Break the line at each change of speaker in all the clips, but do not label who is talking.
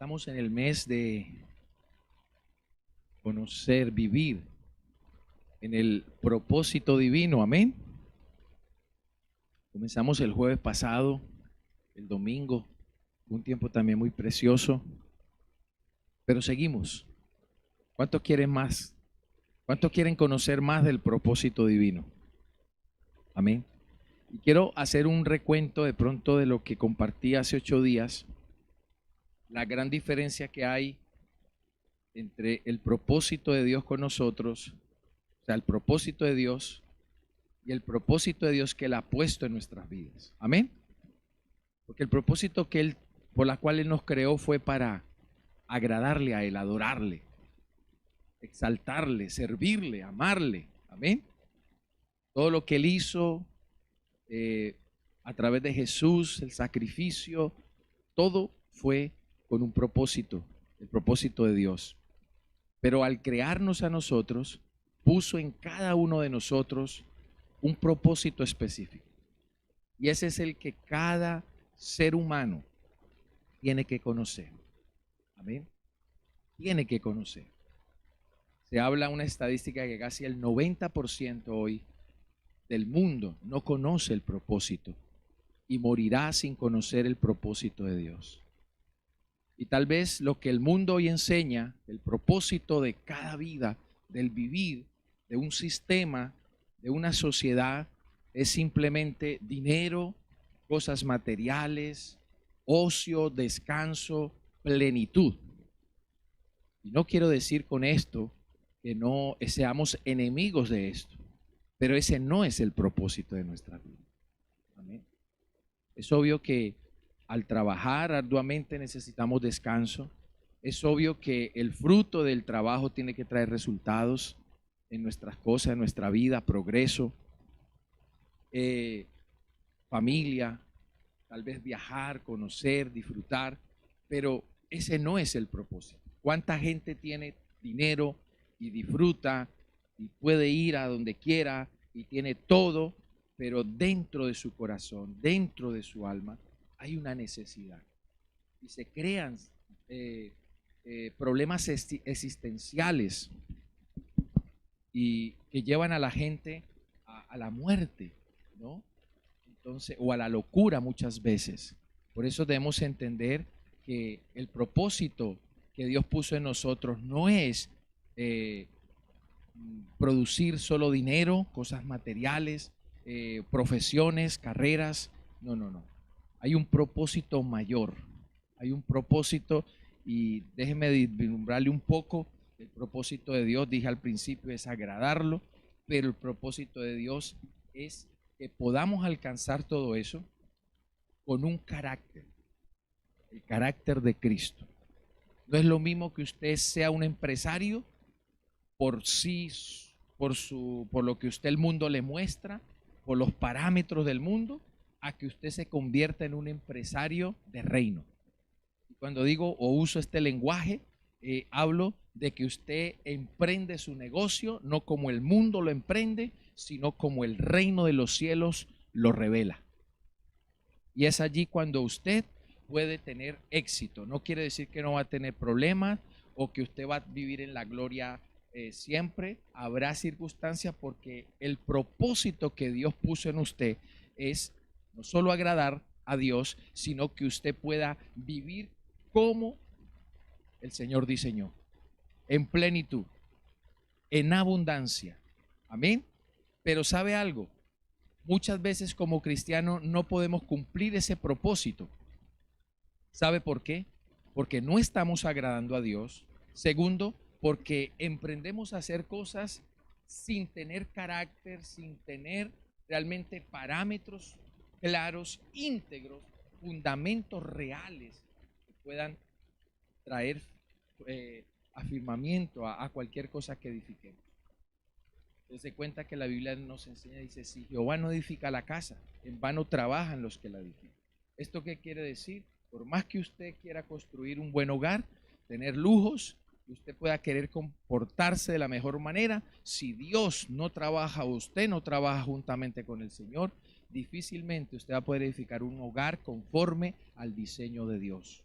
Estamos en el mes de conocer, vivir en el propósito divino, amén. Comenzamos el jueves pasado, el domingo, un tiempo también muy precioso, pero seguimos. ¿Cuántos quieren más? ¿Cuántos quieren conocer más del propósito divino? Amén. Y quiero hacer un recuento de pronto de lo que compartí hace 8 días, la gran diferencia que hay entre el propósito de Dios con nosotros, o sea, el propósito de Dios y el propósito de Dios que Él ha puesto en nuestras vidas. Amén. Porque el propósito que Él, por la cual Él nos creó fue para agradarle a Él, adorarle, exaltarle, servirle, amarle. Amén. Todo lo que Él hizo a través de Jesús, el sacrificio, todo fue con un propósito, el propósito de Dios. Pero al crearnos a nosotros, puso en cada uno de nosotros un propósito específico. Y ese es el que cada ser humano tiene que conocer. Amén. Tiene que conocer. Se habla una estadística que casi el 90% hoy del mundo no conoce el propósito y morirá sin conocer el propósito de Dios. Y tal vez lo que el mundo hoy enseña, el propósito de cada vida, del vivir, de un sistema, de una sociedad, es simplemente dinero, cosas materiales, ocio, descanso, plenitud. Y no quiero decir con esto que no seamos enemigos de esto, pero ese no es el propósito de nuestra vida. Amén. Es obvio que al trabajar arduamente necesitamos descanso. Es obvio que el fruto del trabajo tiene que traer resultados en nuestras cosas, en nuestra vida, progreso, familia, tal vez viajar, conocer, disfrutar, pero ese no es el propósito. ¿Cuánta gente tiene dinero y disfruta y puede ir a donde quiera y tiene todo, pero dentro de su corazón, dentro de su alma, hay una necesidad y se crean problemas existenciales y que llevan a la gente a la muerte, ¿no? Entonces, o a la locura muchas veces. Por eso debemos entender que el propósito que Dios puso en nosotros no es producir solo dinero, cosas materiales, profesiones, carreras. No, no, no. Hay un propósito mayor. Hay un propósito y déjeme vislumbrarle un poco. El propósito de Dios, dije al principio, es agradarlo, pero el propósito de Dios es que podamos alcanzar todo eso con un carácter, el carácter de Cristo. No es lo mismo que usted sea un empresario por sí, por lo que usted el mundo le muestra, por los parámetros del mundo, a que usted se convierta en un empresario de reino. Y cuando digo o uso este lenguaje, hablo de que usted emprende su negocio no como el mundo lo emprende, sino como el reino de los cielos lo revela. Y es allí cuando usted puede tener éxito. No quiere decir que no va a tener problemas o que usted va a vivir en la gloria siempre. Habrá circunstancias porque el propósito que Dios puso en usted es no solo agradar a Dios, sino que usted pueda vivir como el Señor diseñó, en plenitud, en abundancia. Amén. Pero ¿sabe algo? Muchas veces como cristianos no podemos cumplir ese propósito. ¿Sabe por qué? Porque no estamos agradando a Dios. Segundo, porque emprendemos a hacer cosas sin tener carácter, sin tener realmente parámetros claros, íntegros, fundamentos reales que puedan traer afirmamiento a cualquier cosa que edifiquemos. Se cuenta que la Biblia nos enseña, dice, si Jehová no edifica la casa, en vano trabajan los que la edifican. ¿Esto qué quiere decir? Por más que usted quiera construir un buen hogar, tener lujos, usted pueda querer comportarse de la mejor manera, si Dios no trabaja o usted no trabaja juntamente con el Señor, difícilmente usted va a poder edificar un hogar conforme al diseño de Dios.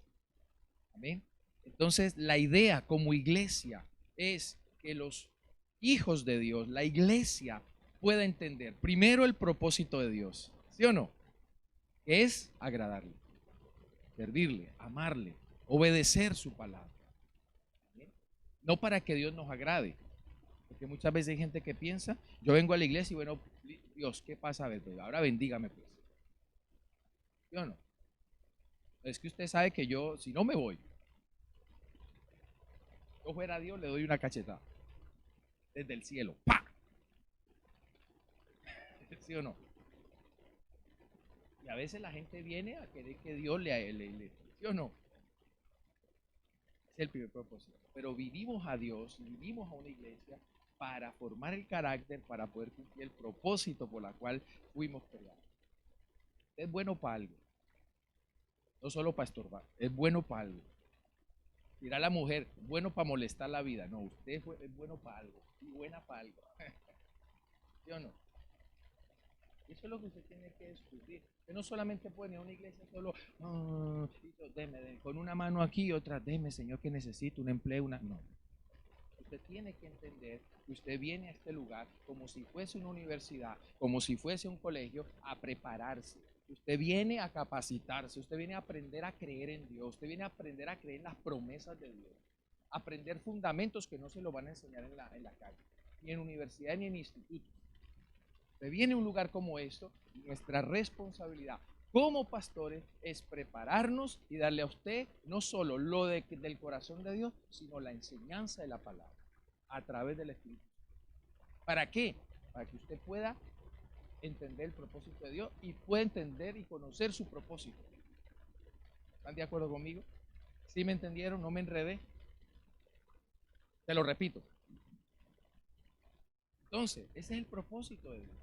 Amén. Entonces, la idea como iglesia es que los hijos de Dios, la iglesia, pueda entender primero el propósito de Dios, ¿sí o no? Que es agradarle, servirle, amarle, obedecer su palabra. ¿Bien? No para que Dios nos agrade, porque muchas veces hay gente que piensa, yo vengo a la iglesia y bueno, Dios, ¿qué pasa? A ver, pues, ahora bendígame pues. ¿Sí o no? Es que usted sabe que yo, si no me voy, yo fuera Dios, le doy una cachetada desde el cielo. ¡Pah! ¿Sí o no? Y a veces la gente viene a querer que Dios ¿sí o no? Es el primer propósito. Pero vivimos a Dios, vivimos a una iglesia para formar el carácter, para poder cumplir el propósito por la cual fuimos creados. Es bueno para algo, no solo para estorbar, es bueno para algo. Dirá la mujer, bueno para molestar la vida. No, usted es bueno para algo y buena para algo. ¿Sí o no? Eso es lo que usted tiene que descubrir. Usted no solamente puede ir a una iglesia solo con una mano aquí y otra, deme, Señor, que necesito un empleo, una. No. Usted tiene que entender que usted viene a este lugar como si fuese una universidad, como si fuese un colegio, a prepararse. Usted viene a capacitarse, usted viene a aprender a creer en Dios, usted viene a aprender a creer en las promesas de Dios, aprender fundamentos que no se lo van a enseñar en la calle, ni en universidad ni en institutos. Usted viene a un lugar como esto y nuestra responsabilidad como pastores es prepararnos y darle a usted no solo del corazón de Dios, sino la enseñanza de la palabra a través del Espíritu. ¿Para qué? Para que usted pueda entender el propósito de Dios y pueda entender y conocer su propósito. ¿Están de acuerdo conmigo? ¿Sí me entendieron? ¿No me enredé? Te lo repito. Entonces, ese es el propósito de Dios.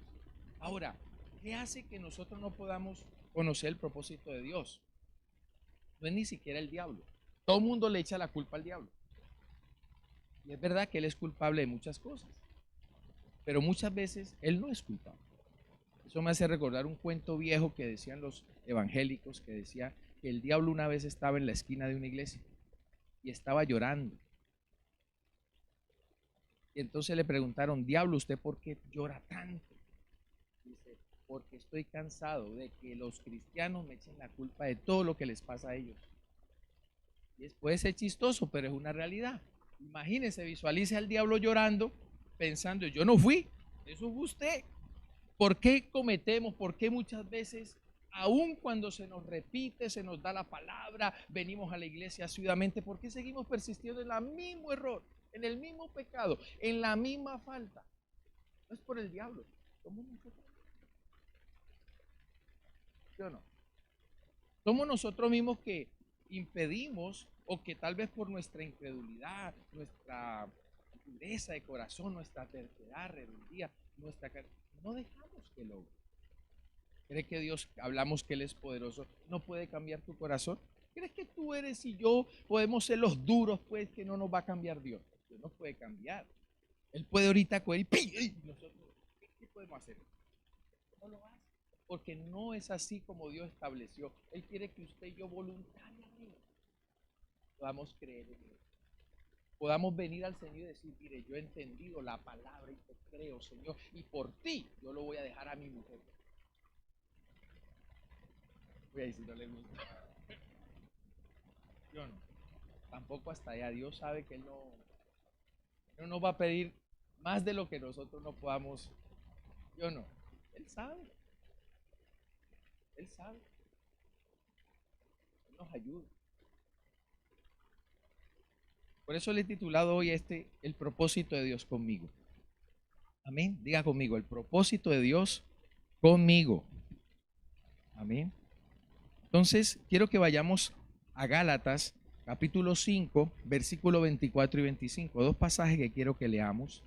Ahora, ¿qué hace que nosotros no podamos conocer el propósito de Dios? No es ni siquiera el diablo. Todo el mundo le echa la culpa al diablo. Y es verdad que él es culpable de muchas cosas, pero muchas veces él no es culpable. Eso me hace recordar un cuento viejo que decían los evangélicos, que decía que el diablo una vez estaba en la esquina de una iglesia y estaba llorando. Y entonces le preguntaron, diablo, ¿usted por qué llora tanto? Dice, porque estoy cansado de que los cristianos me echen la culpa de todo lo que les pasa a ellos. Y puede ser chistoso, pero es una realidad. Imagínense, visualice al diablo llorando, pensando, yo no fui, eso fue usted. ¿Por qué cometemos, por qué muchas veces, aun cuando se nos repite, se nos da la palabra, venimos a la iglesia asiduamente, por qué seguimos persistiendo en el mismo error, en el mismo pecado, en la misma falta? No es por el diablo, somos nosotros. ¿Sí o no? Somos nosotros mismos que impedimos o que tal vez por nuestra incredulidad, nuestra dureza de corazón, nuestra terquedad, rebeldía, no dejamos que lo. ¿Crees que Dios, hablamos que Él es poderoso, no puede cambiar tu corazón? ¿Crees que tú eres y yo podemos ser los duros, pues, que no nos va a cambiar Dios? Dios nos puede cambiar. Él puede ahorita coger y nosotros, ¿qué podemos hacer? No lo hace, porque no es así como Dios estableció. Él quiere que usted y yo voluntariamente podamos creer en Él. Podamos venir al Señor y decir, mire, yo he entendido la palabra y te creo, Señor, y por ti yo lo voy a dejar a mi mujer. Voy a decir, no le gusta. Yo no. Tampoco hasta allá. Dios sabe que Él no nos va a pedir más de lo que nosotros no podamos. Yo no. Él sabe. Él sabe. Él nos ayuda. Por eso le he titulado hoy el propósito de Dios conmigo. Amén. Diga conmigo, el propósito de Dios conmigo. Amén. Entonces, quiero que vayamos a Gálatas, capítulo 5, versículo 24 y 25. Dos pasajes que quiero que leamos.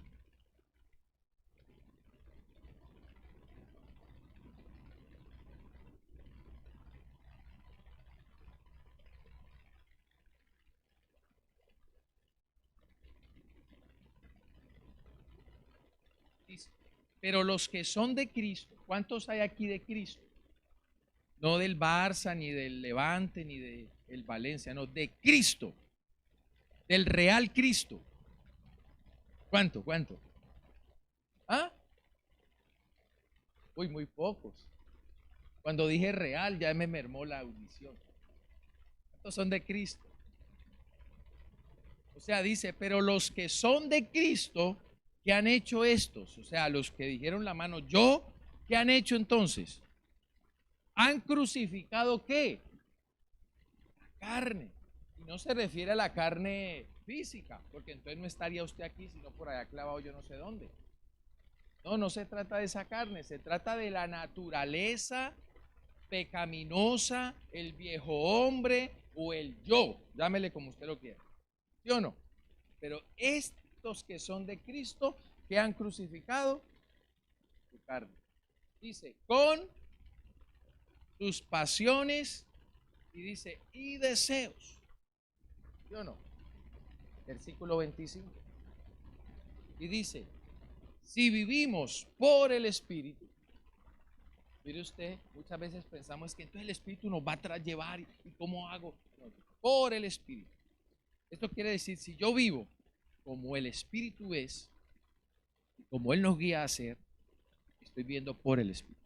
Dice, pero los que son de Cristo, ¿cuántos hay aquí de Cristo? No del Barça, ni del Levante, ni del Valencia, no, de Cristo. del real Cristo. ¿Cuánto? ¿Cuánto? ¿Ah? Uy, muy pocos. Cuando dije real ya me mermó la audición. ¿Cuántos son de Cristo? O sea, dice, pero los que son de Cristo, ¿qué han hecho estos? O sea, los que dijeron la mano, yo, ¿qué han hecho entonces? ¿Han crucificado qué? La carne. Y no se refiere a la carne física, porque entonces no estaría usted aquí, sino por allá clavado yo no sé dónde. No, no se trata de esa carne, se trata de la naturaleza pecaminosa, el viejo hombre o el yo, llámele como usted lo quiera. ¿Sí o no? Pero estos que son de Cristo, que han crucificado su carne. Dice, con sus pasiones y dice, y deseos. ¿Sí o no? Versículo 25. Y dice, si vivimos por el Espíritu, mire usted, muchas veces pensamos que entonces el Espíritu nos va a llevar y ¿cómo hago? No, por el Espíritu. Esto quiere decir, si yo vivo como el Espíritu es, y como Él nos guía a hacer, estoy viendo por el Espíritu.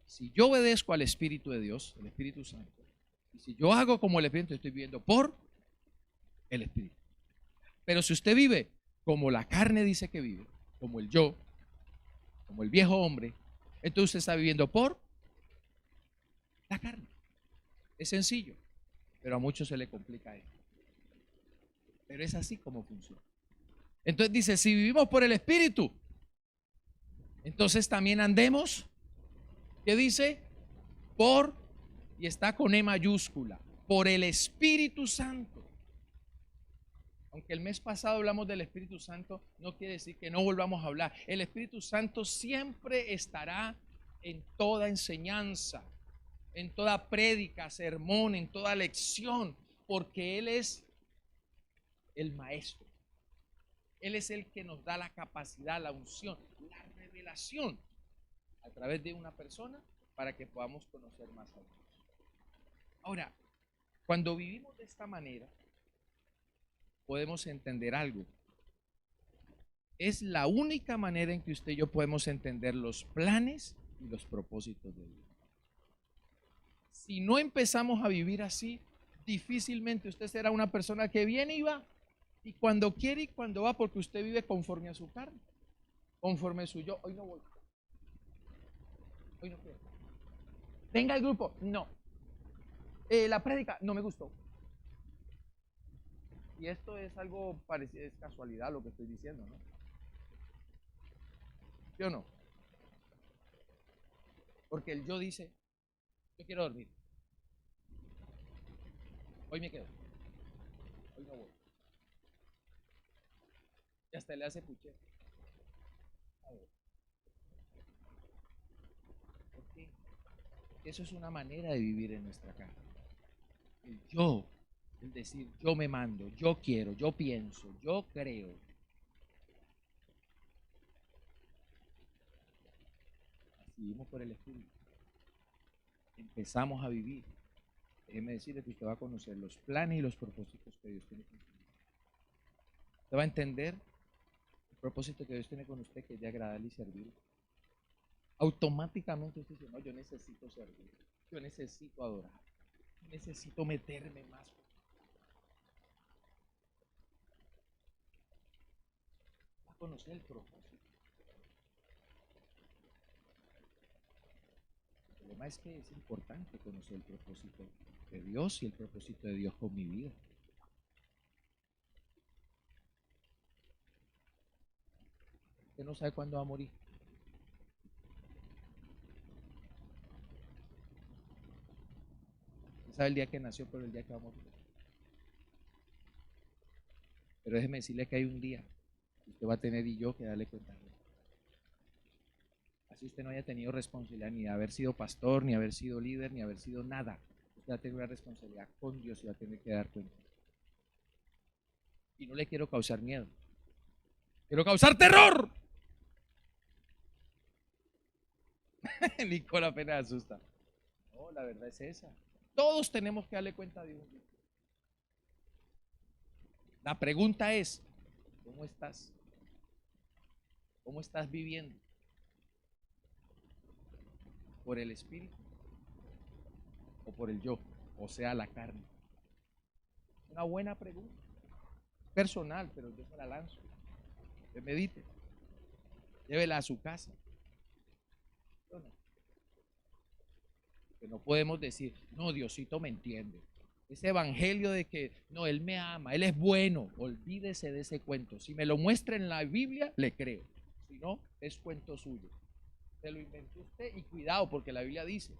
Si yo obedezco al Espíritu de Dios, el Espíritu Santo, y si yo hago como el Espíritu, estoy viviendo por el Espíritu. Pero si usted vive como la carne dice que vive, como el yo, como el viejo hombre, entonces usted está viviendo por la carne. Es sencillo, pero a muchos se le complica esto. Pero es así como funciona. Entonces dice, si vivimos por el Espíritu, entonces también andemos, ¿qué dice? Por, y está con E mayúscula, por el Espíritu Santo. Aunque el mes pasado hablamos del Espíritu Santo, no quiere decir que no volvamos a hablar. El Espíritu Santo siempre estará en toda enseñanza, en toda prédica, sermón, en toda lección, porque Él es el maestro. Él es el que nos da la capacidad, la unción, la revelación a través de una persona para que podamos conocer más a Dios. Ahora, cuando vivimos de esta manera, podemos entender algo. Es la única manera en que usted y yo podemos entender los planes y los propósitos de Dios. Si no empezamos a vivir así, difícilmente usted será una persona que viene y va, y cuando quiere y cuando va, porque usted vive conforme a su carne, conforme a su yo. Hoy no voy, hoy no quiero. Venga el grupo, no. La prédica no me gustó. Y esto es algo parecido, es casualidad lo que estoy diciendo, ¿no? ¿Sí o no? Porque el yo dice, yo quiero dormir. Hoy me quedo. Hoy no voy. Y hasta le hace puche. A ver, ¿por qué? Eso es una manera de vivir en nuestra casa. El yo, el decir, yo me mando, yo quiero, yo pienso, yo creo. Así vivimos por el Espíritu. Empezamos a vivir. Déjeme decirle que usted va a conocer los planes y los propósitos que Dios tiene con usted. Usted va a entender el propósito que Dios tiene con usted, que es de agradarle y servir. Automáticamente usted dice, no, yo necesito servir, yo necesito adorar, yo necesito meterme más. Va a conocer el propósito. El problema es que es importante conocer el propósito de Dios y el propósito de Dios con mi vida. Usted no sabe cuándo va a morir. Usted sabe el día que nació, pero el día que va a morir. Pero déjeme decirle que hay un día que usted va a tener y yo que darle cuenta. Así usted no haya tenido responsabilidad ni de haber sido pastor, ni haber sido líder, ni haber sido nada. Usted va a tener una responsabilidad con Dios y va a tener que dar cuenta. Y no le quiero causar miedo. Quiero causar terror. Nicola apenas asusta. No, la verdad es esa. Todos tenemos que darle cuenta a Dios. La pregunta es, ¿cómo estás? ¿Cómo estás viviendo? ¿Por el espíritu o por el yo? O sea, la carne. Una buena pregunta. Personal, pero yo se la lanzo. Usted medite. Llévela a su casa. No, que no podemos decir, no, Diosito me entiende. Ese evangelio de que, no, Él me ama, Él es bueno. Olvídese de ese cuento. Si me lo muestra en la Biblia, le creo. Si no, es cuento suyo. Se lo inventó usted y cuidado, porque la Biblia dice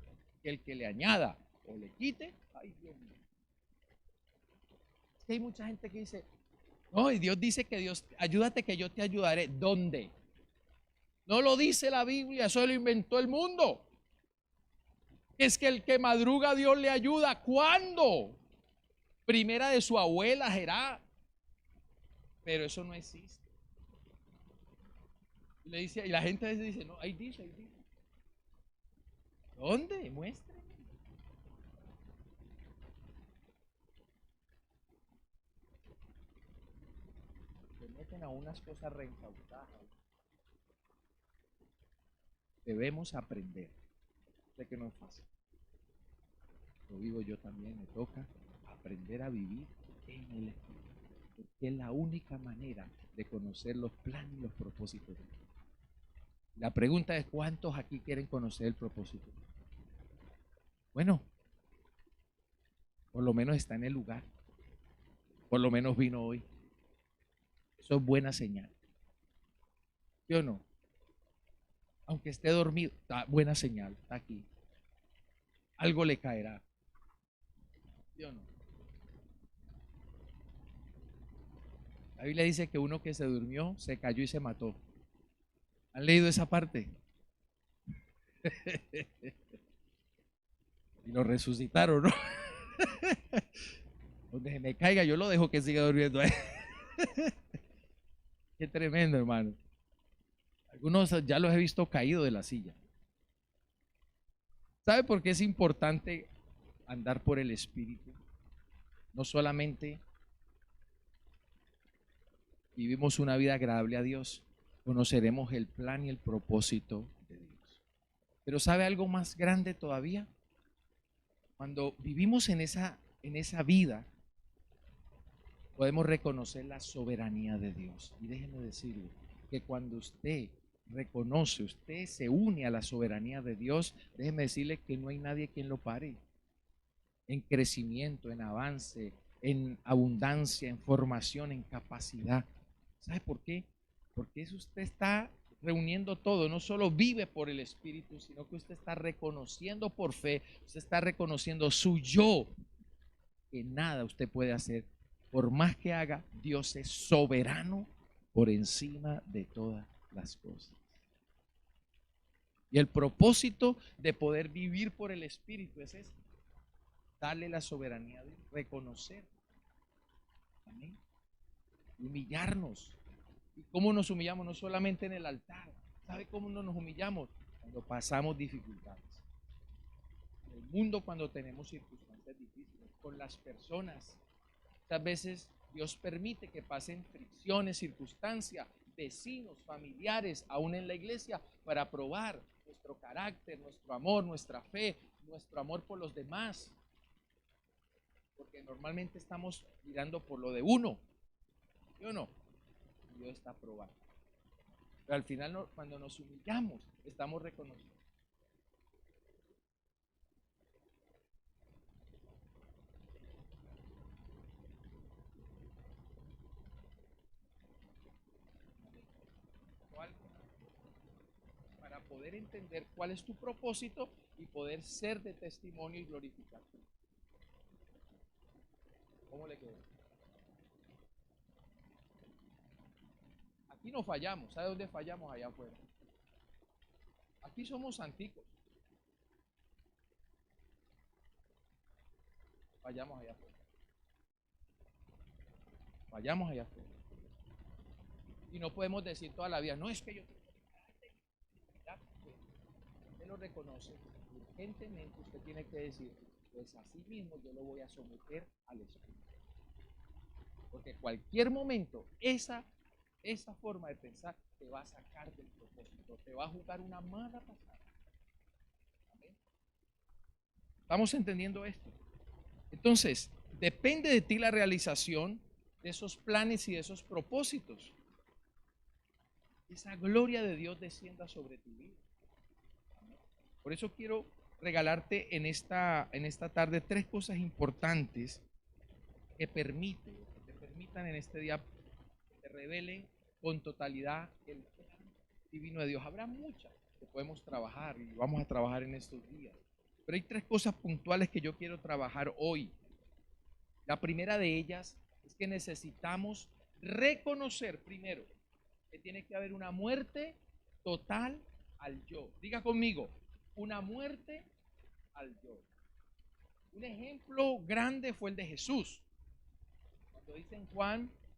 que el que le añada o le quite, ay Dios mío. Es que hay mucha gente que dice, no, y Dios dice que Dios, ayúdate que yo te ayudaré. ¿Dónde? No lo dice la Biblia, eso lo inventó el mundo. Es que el que madruga Dios le ayuda. ¿Cuándo? Primera de su abuela Gerá. Pero eso no existe. Y le dice, y la gente a veces dice, no, ahí dice, ahí dice. ¿Dónde? Muestre. Se meten a unas cosas reencautadas. Debemos aprender. Sé que no es fácil. Lo vivo yo también, me toca aprender a vivir en el Espíritu. Porque es la única manera de conocer los planes y los propósitos de Dios. La pregunta es, ¿cuántos aquí quieren conocer el propósito? Bueno, por lo menos está en el lugar. Por lo menos vino hoy. Eso es buena señal. ¿Sí o no? Aunque esté dormido, está buena señal, está aquí. Algo le caerá. ¿Sí o no? La Biblia dice que uno que se durmió, se cayó y se mató. ¿Han leído esa parte? Y lo resucitaron, ¿no? Donde se me caiga, yo lo dejo que siga durmiendo. Qué tremendo, hermano. Algunos ya los he visto caído de la silla. ¿Sabe por qué es importante andar por el Espíritu? No solamente vivimos una vida agradable a Dios, conoceremos el plan y el propósito de Dios. Pero ¿sabe algo más grande todavía? Cuando vivimos en esa vida, podemos reconocer la soberanía de Dios. Y déjeme decirle que cuando usted reconoce, usted se une a la soberanía de Dios, déjeme decirle que no hay nadie quien lo pare en crecimiento, en avance, en abundancia, en formación, en capacidad. ¿Sabe por qué? Porque eso usted está reuniendo todo, no solo vive por el Espíritu, sino que usted está reconociendo por fe, usted está reconociendo su yo, que nada usted puede hacer. Por más que haga, Dios es soberano por encima de todas las cosas. Y el propósito de poder vivir por el Espíritu es este: darle la soberanía de reconocer. Amén. Humillarnos. ¿Y cómo nos humillamos? No solamente en el altar. ¿Sabe cómo no nos humillamos? Cuando pasamos dificultades. En el mundo, cuando tenemos circunstancias difíciles. Con las personas. Muchas veces Dios permite que pasen fricciones, circunstancias, vecinos, familiares, aún en la iglesia, para probar nuestro carácter, nuestro amor, nuestra fe, nuestro amor por los demás. Porque normalmente estamos mirando por lo de uno, ¿sí o no? Dios está probando. Pero al final, cuando nos humillamos, estamos reconociendo. Para poder entender cuál es tu propósito y poder ser de testimonio y glorificar. ¿Cómo le quedó? Aquí no fallamos. ¿Sabe dónde fallamos? Allá afuera. Aquí somos santicos. Fallamos allá afuera. Fallamos allá afuera. Y no podemos decir toda la vida, no es que yo tengo que... Usted lo reconoce. Urgentemente usted tiene que decir, pues así mismo yo lo voy a someter al Espíritu. Porque cualquier momento, esa forma de pensar te va a sacar del propósito, te va a jugar una mala pasada. ¿Amén? ¿Estamos entendiendo esto? Entonces, depende de ti la realización de esos planes y de esos propósitos. Esa gloria de Dios descienda sobre tu vida. Por eso quiero regalarte en esta tarde tres cosas importantes que te permitan en este día que te revelen con totalidad el plan divino de Dios. Habrá muchas que podemos trabajar y vamos a trabajar en estos días. Pero hay tres cosas puntuales que yo quiero trabajar hoy. La primera de ellas es que necesitamos reconocer primero que tiene que haber una muerte total al yo. Diga conmigo, una muerte al yo. Un ejemplo grande fue el de Jesús. Cuando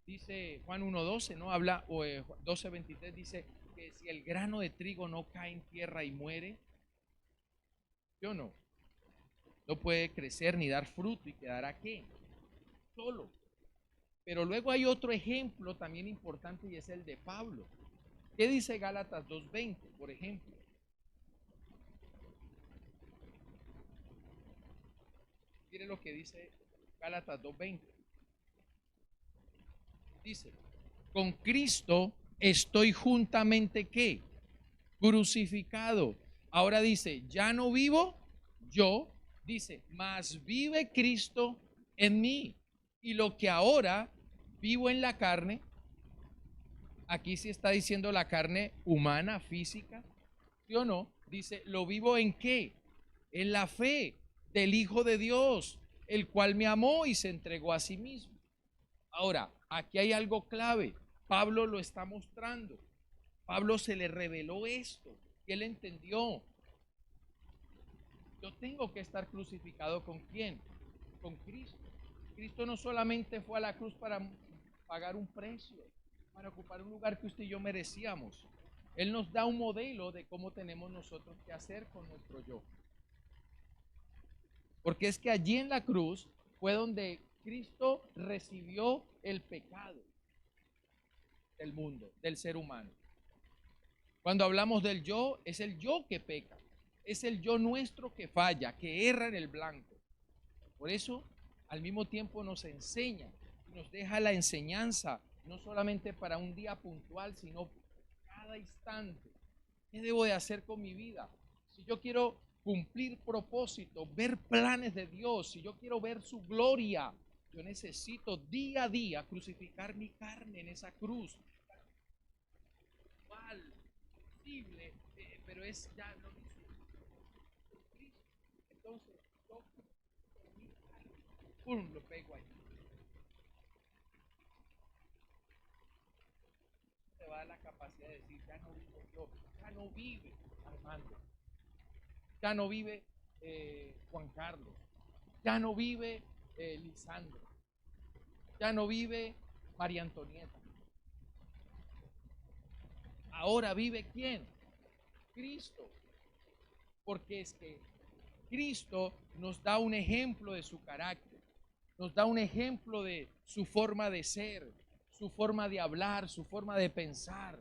dice Juan 1:12, ¿no? Habla, o 12:23 dice que si el grano de trigo no cae en tierra y muere, yo no puede crecer ni dar fruto y quedará ¿qué? Solo. Pero luego hay otro ejemplo también importante y es el de Pablo. ¿Qué dice Gálatas 2:20, por ejemplo? Mire lo que dice Gálatas 2:20. Dice, con Cristo estoy juntamente ¿qué? Crucificado. Ahora dice, ya no vivo yo, dice, mas vive Cristo en mí. Y lo que ahora vivo en la carne, aquí sí está diciendo la carne humana, física, ¿sí o no? Dice, ¿lo vivo en qué? En la fe del Hijo de Dios, el cual me amó y se entregó a sí mismo. Ahora, aquí hay algo clave. Pablo lo está mostrando. Pablo se le reveló esto. Y él entendió. Yo tengo que estar crucificado ¿con quién? Con Cristo. Cristo no solamente fue a la cruz para pagar un precio, para ocupar un lugar que usted y yo merecíamos. Él nos da un modelo de cómo tenemos nosotros que hacer con nuestro yo. Porque es que allí en la cruz fue donde Cristo recibió el pecado del mundo, del ser humano. Cuando hablamos del yo, es el yo que peca, es el yo nuestro que falla, que erra en el blanco. Por eso, al mismo tiempo nos enseña, nos deja la enseñanza, no solamente para un día puntual, sino cada instante. ¿Qué debo de hacer con mi vida? Si yo quiero cumplir propósitos, ver planes de Dios, si yo quiero ver su gloria, yo necesito día a día crucificar mi carne en esa cruz. Mal, posible, pero es ya lo dice Cristo. Entonces, yo mi carne, pum, lo pego ahí. Te va a dar la capacidad de decir, ya no vivo yo, ya no vive Armando, ya no vive Juan Carlos, ya no vive Lisandro, ya no vive María Antonieta. Ahora vive ¿quién? Cristo. Porque es que Cristo nos da un ejemplo de su carácter, nos da un ejemplo de su forma de ser, su forma de hablar, su forma de pensar.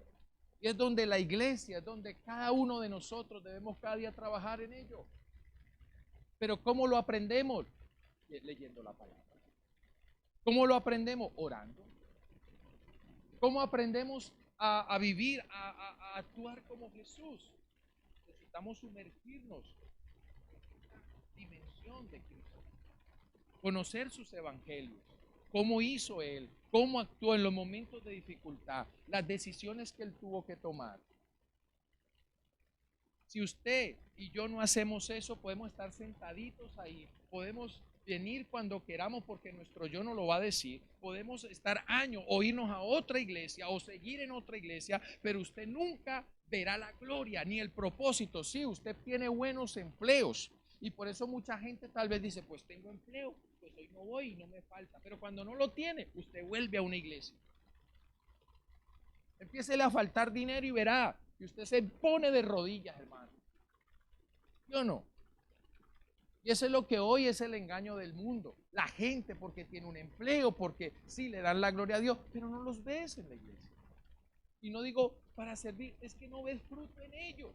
Y es donde la iglesia, es donde cada uno de nosotros debemos cada día trabajar en ello. Pero ¿cómo lo aprendemos? Leyendo la palabra. ¿Cómo lo aprendemos? Orando. ¿Cómo aprendemos a vivir, a actuar como Jesús? Necesitamos sumergirnos en esta dimensión de Cristo. Conocer sus evangelios. Cómo hizo Él. Cómo actuó en los momentos de dificultad. Las decisiones que Él tuvo que tomar. Si usted y yo no hacemos eso, podemos estar sentaditos ahí, podemos venir cuando queramos porque nuestro yo no lo va a decir, podemos estar años o irnos a otra iglesia o seguir en otra iglesia, pero usted nunca verá la gloria ni el propósito. Sí, usted tiene buenos empleos y por eso mucha gente tal vez dice, pues tengo empleo, pues hoy no voy y no me falta, pero cuando no lo tiene, usted vuelve a una iglesia. Empiécele a faltar dinero y verá que usted se pone de rodillas, hermano. ¿Sí o no? Y eso es lo que hoy es el engaño del mundo. La gente porque tiene un empleo, porque sí le dan la gloria a Dios, pero no los ves en la iglesia. Y no digo para servir, es que no ves fruto en ellos.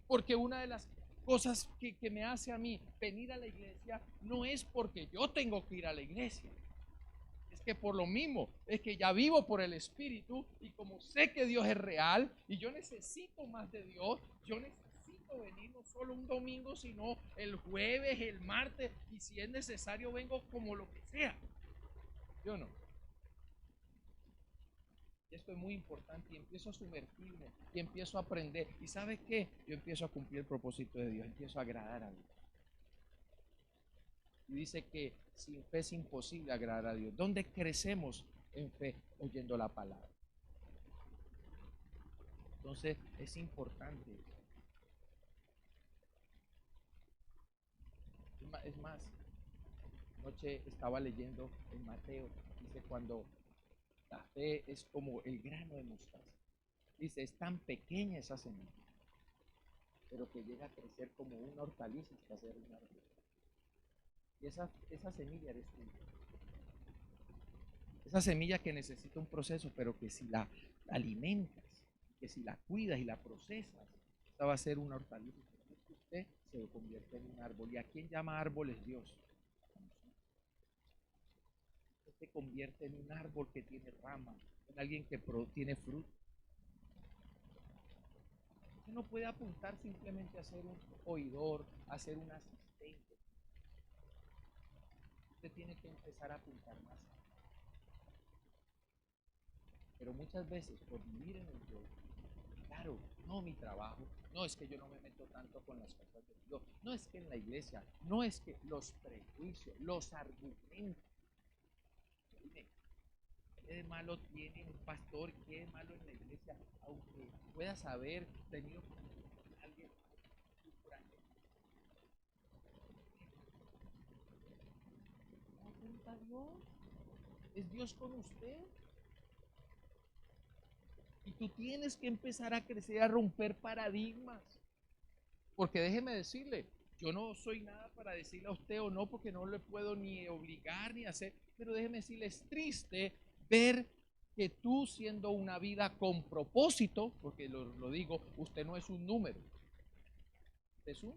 Porque una de las cosas que me hace a mí venir a la iglesia no es porque yo tengo que ir a la iglesia. Es que por lo mismo, es que ya vivo por el Espíritu y como sé que Dios es real y yo necesito más de Dios, yo necesito venir no solo un domingo, sino el jueves, el martes y si es necesario vengo como lo que sea. Yo no. Esto es muy importante y empiezo a sumergirme y empiezo a aprender. ¿Y sabes qué? Yo empiezo a cumplir el propósito de Dios, empiezo a agradar a Dios. Y dice que sin fe es imposible agradar a Dios. ¿Dónde crecemos en fe? Oyendo la palabra. Entonces es importante. Es más, anoche estaba leyendo en Mateo, dice cuando la fe es como el grano de mostaza. Dice, es tan pequeña esa semilla, pero que llega a crecer como una hortaliza y a ser un árbol. Y esa semilla eres tú. Esa semilla que necesita un proceso, pero que si la alimentas, que si la cuidas y la procesas, esta va a ser una hortaliza. Usted se convierte en un árbol. ¿Y a quién llama árbol es Dios? Usted se convierte en un árbol que tiene ramas, en alguien que tiene fruto. Usted no puede apuntar simplemente a ser un oidor, a ser un asistente. Usted tiene que empezar a apuntar más. Pero muchas veces, por vivir en el yo, claro, no mi trabajo, no es que yo no me meto tanto con las cosas de Dios, no es que en la iglesia, no es que los prejuicios, los argumentos, dime, ¿qué de malo tiene un pastor? ¿Qué de malo en la iglesia? Aunque puedas haber tenido con alguien por años, ¿no apunta a Dios? ¿Es Dios con usted? Y tú tienes que empezar a crecer, a romper paradigmas. Porque déjeme decirle, yo no soy nada para decirle a usted o no, porque no le puedo ni obligar ni hacer, pero déjeme decirle, es triste ver que tú siendo una vida con propósito, porque lo digo, usted no es un número, usted es un,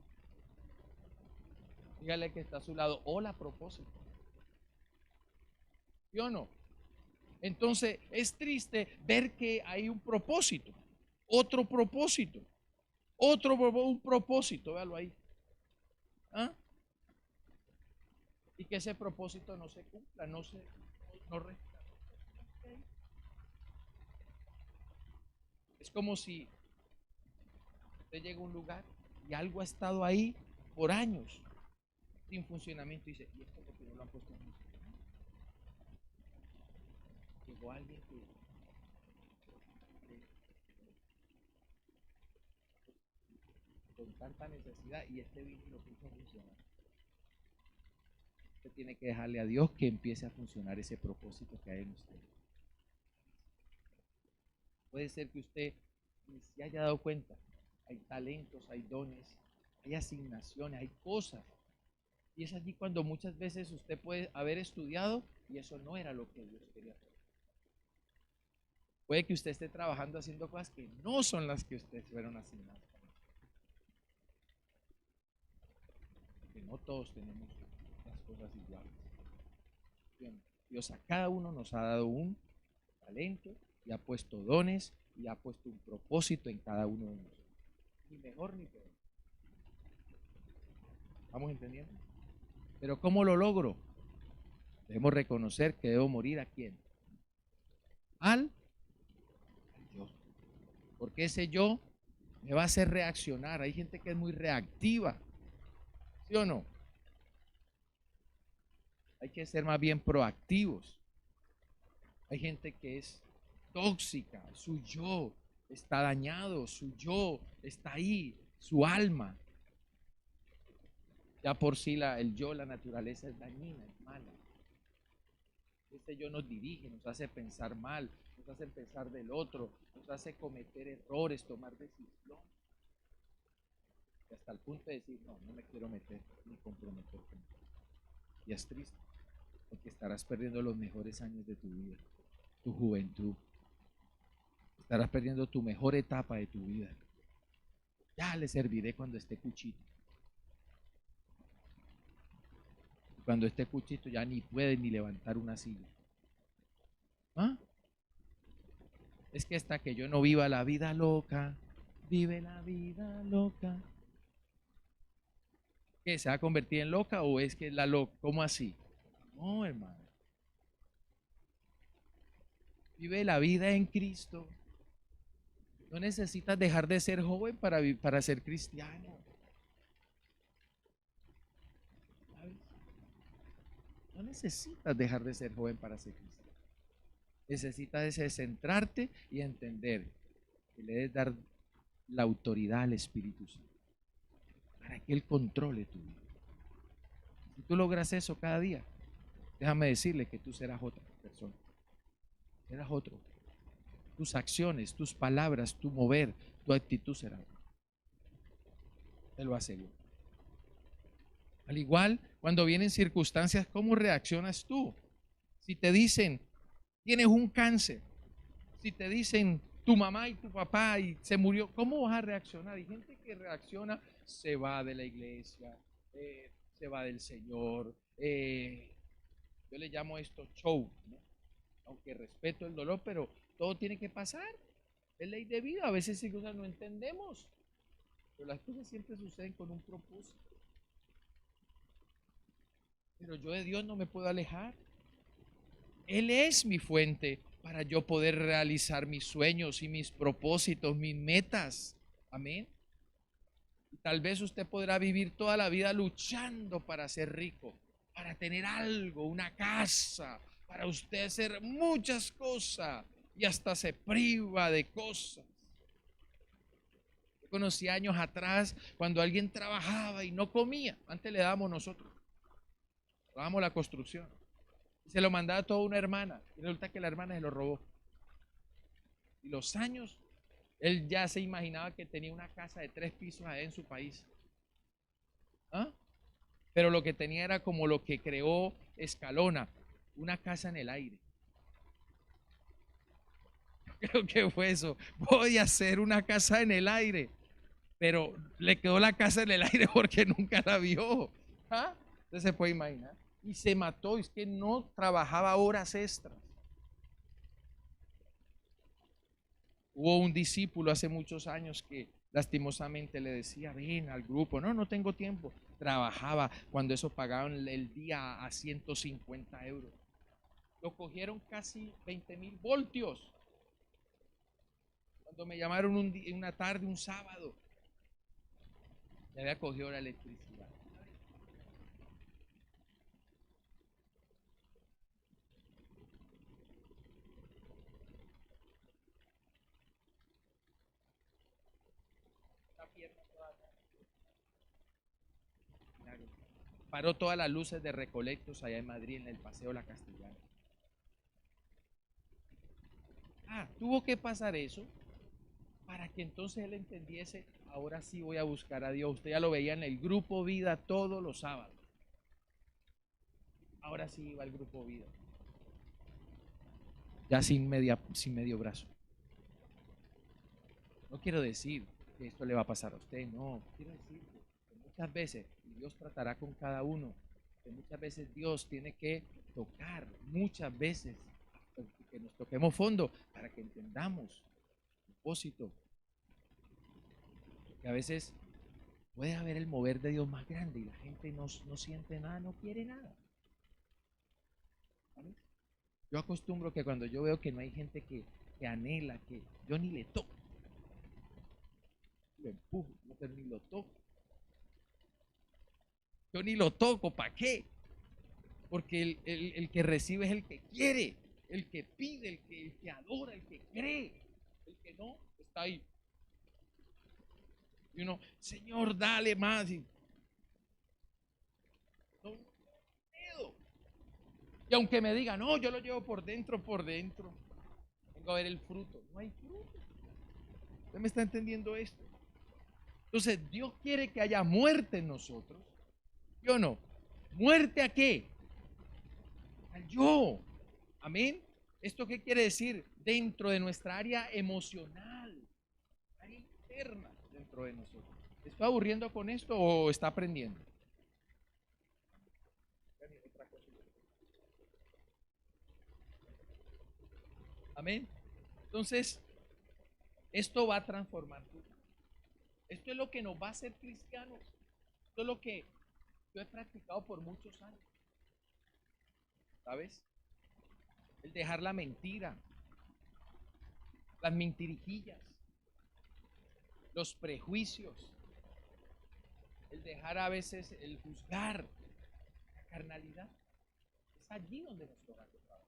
dígale que está a su lado, hola propósito, ¿sí o no? Entonces es triste ver que hay un propósito, otro propósito, un propósito, véalo ahí. ¿Ah? Y que ese propósito no se cumpla, no resta. Es como si usted llega a un lugar y algo ha estado ahí por años sin funcionamiento y dice, ¿y esto porque no lo han puesto en funcionamiento? Llegó alguien con tanta necesidad y este vino y lo puso a funcionar. Usted tiene que dejarle a Dios que empiece a funcionar ese propósito que hay en usted. Puede ser que usted ni se haya dado cuenta. Hay talentos, hay dones, hay asignaciones, hay cosas. Y es allí cuando muchas veces usted puede haber estudiado y eso no era lo que Dios quería hacer. Puede que usted esté trabajando haciendo cosas que no son las que ustedes fueron asignadas. Que no todos tenemos las cosas iguales. Bien, Dios a cada uno nos ha dado un talento y ha puesto dones y ha puesto un propósito en cada uno de nosotros. Ni mejor ni peor. ¿Vamos entendiendo? Pero ¿cómo lo logro? Debemos reconocer que debo morir a quién. Al yo. Porque ese yo me va a hacer reaccionar. Hay gente que es muy reactiva. ¿Sí o no? Hay que ser más bien proactivos. Hay gente que es tóxica, su yo está dañado, su yo está ahí, su alma. Ya por sí el yo, la naturaleza es dañina, es mala. Este yo nos dirige, nos hace pensar mal, nos hace pensar del otro, nos hace cometer errores, tomar decisiones. Y hasta el punto de decir, no, no me quiero meter ni comprometer con él. Y es triste, porque estarás perdiendo los mejores años de tu vida, tu juventud. Estarás perdiendo tu mejor etapa de tu vida. Ya le serviré cuando esté cuchito. Cuando esté cuchito ya ni puede ni levantar una silla. ¿Ah? Es que hasta que yo no viva la vida loca, vive la vida loca. ¿Qué? ¿Se va a convertir en loca o es que es la loca? ¿Cómo así? No, hermano. Vive la vida en Cristo. No necesitas dejar de ser joven para ser cristiano. ¿Sabes? No necesitas dejar de ser joven para ser cristiano. Necesitas centrarte y entender que le debes dar la autoridad al Espíritu Santo para que Él controle tu vida. Si tú logras eso cada día, déjame decirle que tú serás otra persona. Serás otro. Tus acciones, tus palabras, tu mover, tu actitud será otra. Te lo aseguro. Al igual, cuando vienen circunstancias, ¿cómo reaccionas tú? Si te dicen, tienes un cáncer, si te dicen tu mamá y tu papá y se murió, ¿cómo vas a reaccionar? Hay gente que reacciona, se va de la iglesia, se va del Señor. Yo le llamo esto show, ¿no? Aunque respeto el dolor, pero todo tiene que pasar. Es ley de vida. A veces sí cosas no entendemos, pero las cosas siempre suceden con un propósito. Pero yo de Dios no me puedo alejar. Él es mi fuente para yo poder realizar mis sueños y mis propósitos, mis metas. Amén. Y tal vez usted podrá vivir toda la vida luchando para ser rico, para tener algo, una casa, para usted hacer muchas cosas y hasta se priva de cosas. Yo conocí años atrás cuando alguien trabajaba y no comía. Antes le dábamos nosotros, dábamos la construcción. Y se lo mandaba a toda una hermana. Y resulta que la hermana se lo robó. Y los años, él ya se imaginaba que tenía una casa de 3 pisos allá en su país. ¿Ah? Pero lo que tenía era como lo que creó Escalona, una casa en el aire. Creo que fue eso. Voy a hacer una casa en el aire. Pero le quedó la casa en el aire porque nunca la vio. ¿Ah? Usted se puede imaginar. Y se mató. Es que no trabajaba horas extras. Hubo un discípulo hace muchos años que lastimosamente le decía, ven al grupo. No, no tengo tiempo. Trabajaba cuando eso pagaban el día a 150 euros. Lo cogieron casi 20.000 voltios. Cuando me llamaron una tarde, un sábado, le había cogido la electricidad. Paró todas las luces de recolectos allá en Madrid, en el Paseo La Castellana. Tuvo que pasar eso para que entonces él entendiese, ahora sí voy a buscar a Dios. Usted ya lo veía en el Grupo Vida todos los sábados. Ahora sí iba al Grupo Vida. Ya sin medio brazo. No quiero decir que esto le va a pasar a usted, no. Quiero decir que muchas veces Dios tratará con cada uno, que muchas veces Dios tiene que tocar, muchas veces que nos toquemos fondo para que entendamos el propósito. Que a veces puede haber el mover de Dios más grande y la gente no siente nada, no quiere nada. ¿Sabes? Yo acostumbro que cuando yo veo que no hay gente que anhela, que yo ni le toco, lo empujo, pero ni lo toco. Yo ni lo toco, ¿para qué? Porque el que recibe es el que quiere, el que pide, el que adora, el que cree. El que no, está ahí. Y uno, Señor, dale más. Y, no, miedo. Y aunque me diga, no, yo lo llevo por dentro, vengo a ver el fruto. No hay fruto. ¿Usted me está entendiendo esto? Entonces, Dios quiere que haya muerte en nosotros. ¿Sí o no? ¿Muerte a qué? Al yo. Amén. ¿Esto qué quiere decir? Dentro de nuestra área emocional, área interna dentro de nosotros. ¿Está aburriendo con esto o está aprendiendo? Amén. Entonces, esto va a transformar tu vida. Esto es lo que nos va a hacer cristianos. Esto es lo que yo he practicado por muchos años. ¿Sabes? El dejar la mentira, las mentirijillas, los prejuicios, el dejar a veces el juzgar, la carnalidad. Es allí donde nos toca trabajar.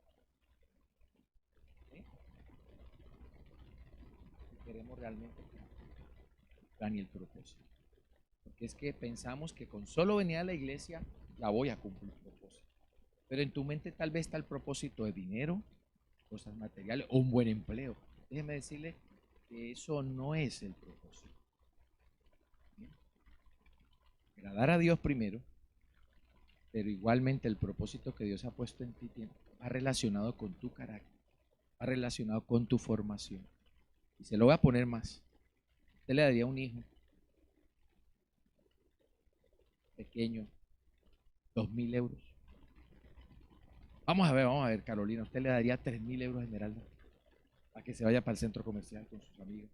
¿Sí? Si queremos realmente cumplir el propósito. Porque es que pensamos que con solo venir a la iglesia ya voy a cumplir el propósito. Pero en tu mente tal vez está el propósito de dinero, cosas materiales o un buen empleo. Déjeme decirle que eso no es el propósito. ¿Sí? Agradar a Dios primero, pero igualmente el propósito que Dios ha puesto en ti va relacionado con tu carácter, va relacionado con tu formación. Y se lo voy a poner más. Usted le daría a un hijo pequeño 2.000 euros. Vamos a ver, Carolina, usted le daría 3.000 euros a Esmeralda para que se vaya para el centro comercial con sus amigos.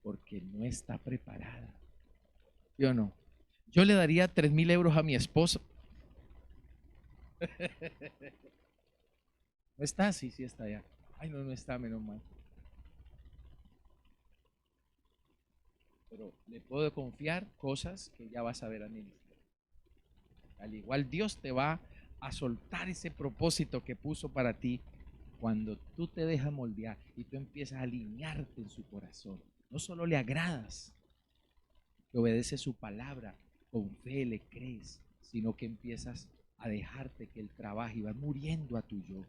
Porque no está preparada. ¿Sí o no? Yo le daría 3.000 euros a mi esposo. ¿No está? Sí, sí está allá. Ay, no, no está, menos mal. Pero le puedo confiar cosas que ya vas a ver a administrar. Al igual Dios te va a soltar ese propósito que puso para ti cuando tú te dejas moldear y tú empiezas a alinearte en su corazón. No solo le agradas, que obedeces su palabra, con fe le crees, sino que empiezas a dejarte que Él trabaje y vas muriendo a tu yo,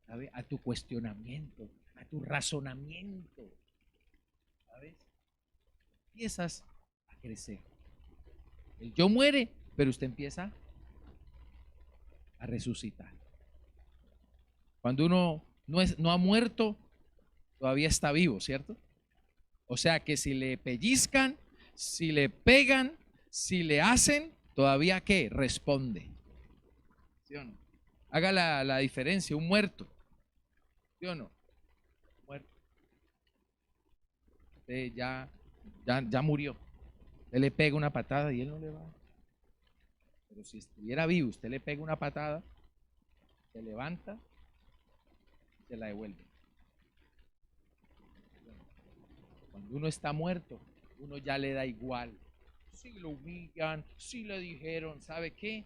¿sabes? A tu cuestionamiento, a tu razonamiento, ¿sabes? Empiezas a crecer. El yo muere, pero usted empieza a resucitar. Cuando uno no ha muerto, todavía está vivo, ¿cierto? O sea que si le pellizcan, si le pegan, si le hacen, todavía ¿qué? Responde. ¿Sí o no? Haga la diferencia, un muerto. ¿Sí o no? Muerto. Usted ya murió. Usted le pega una patada y él no le va. Pero si estuviera vivo, usted le pega una patada, se levanta y se la devuelve. Cuando uno está muerto, uno ya le da igual. Si lo humillan, si le dijeron, ¿sabe qué?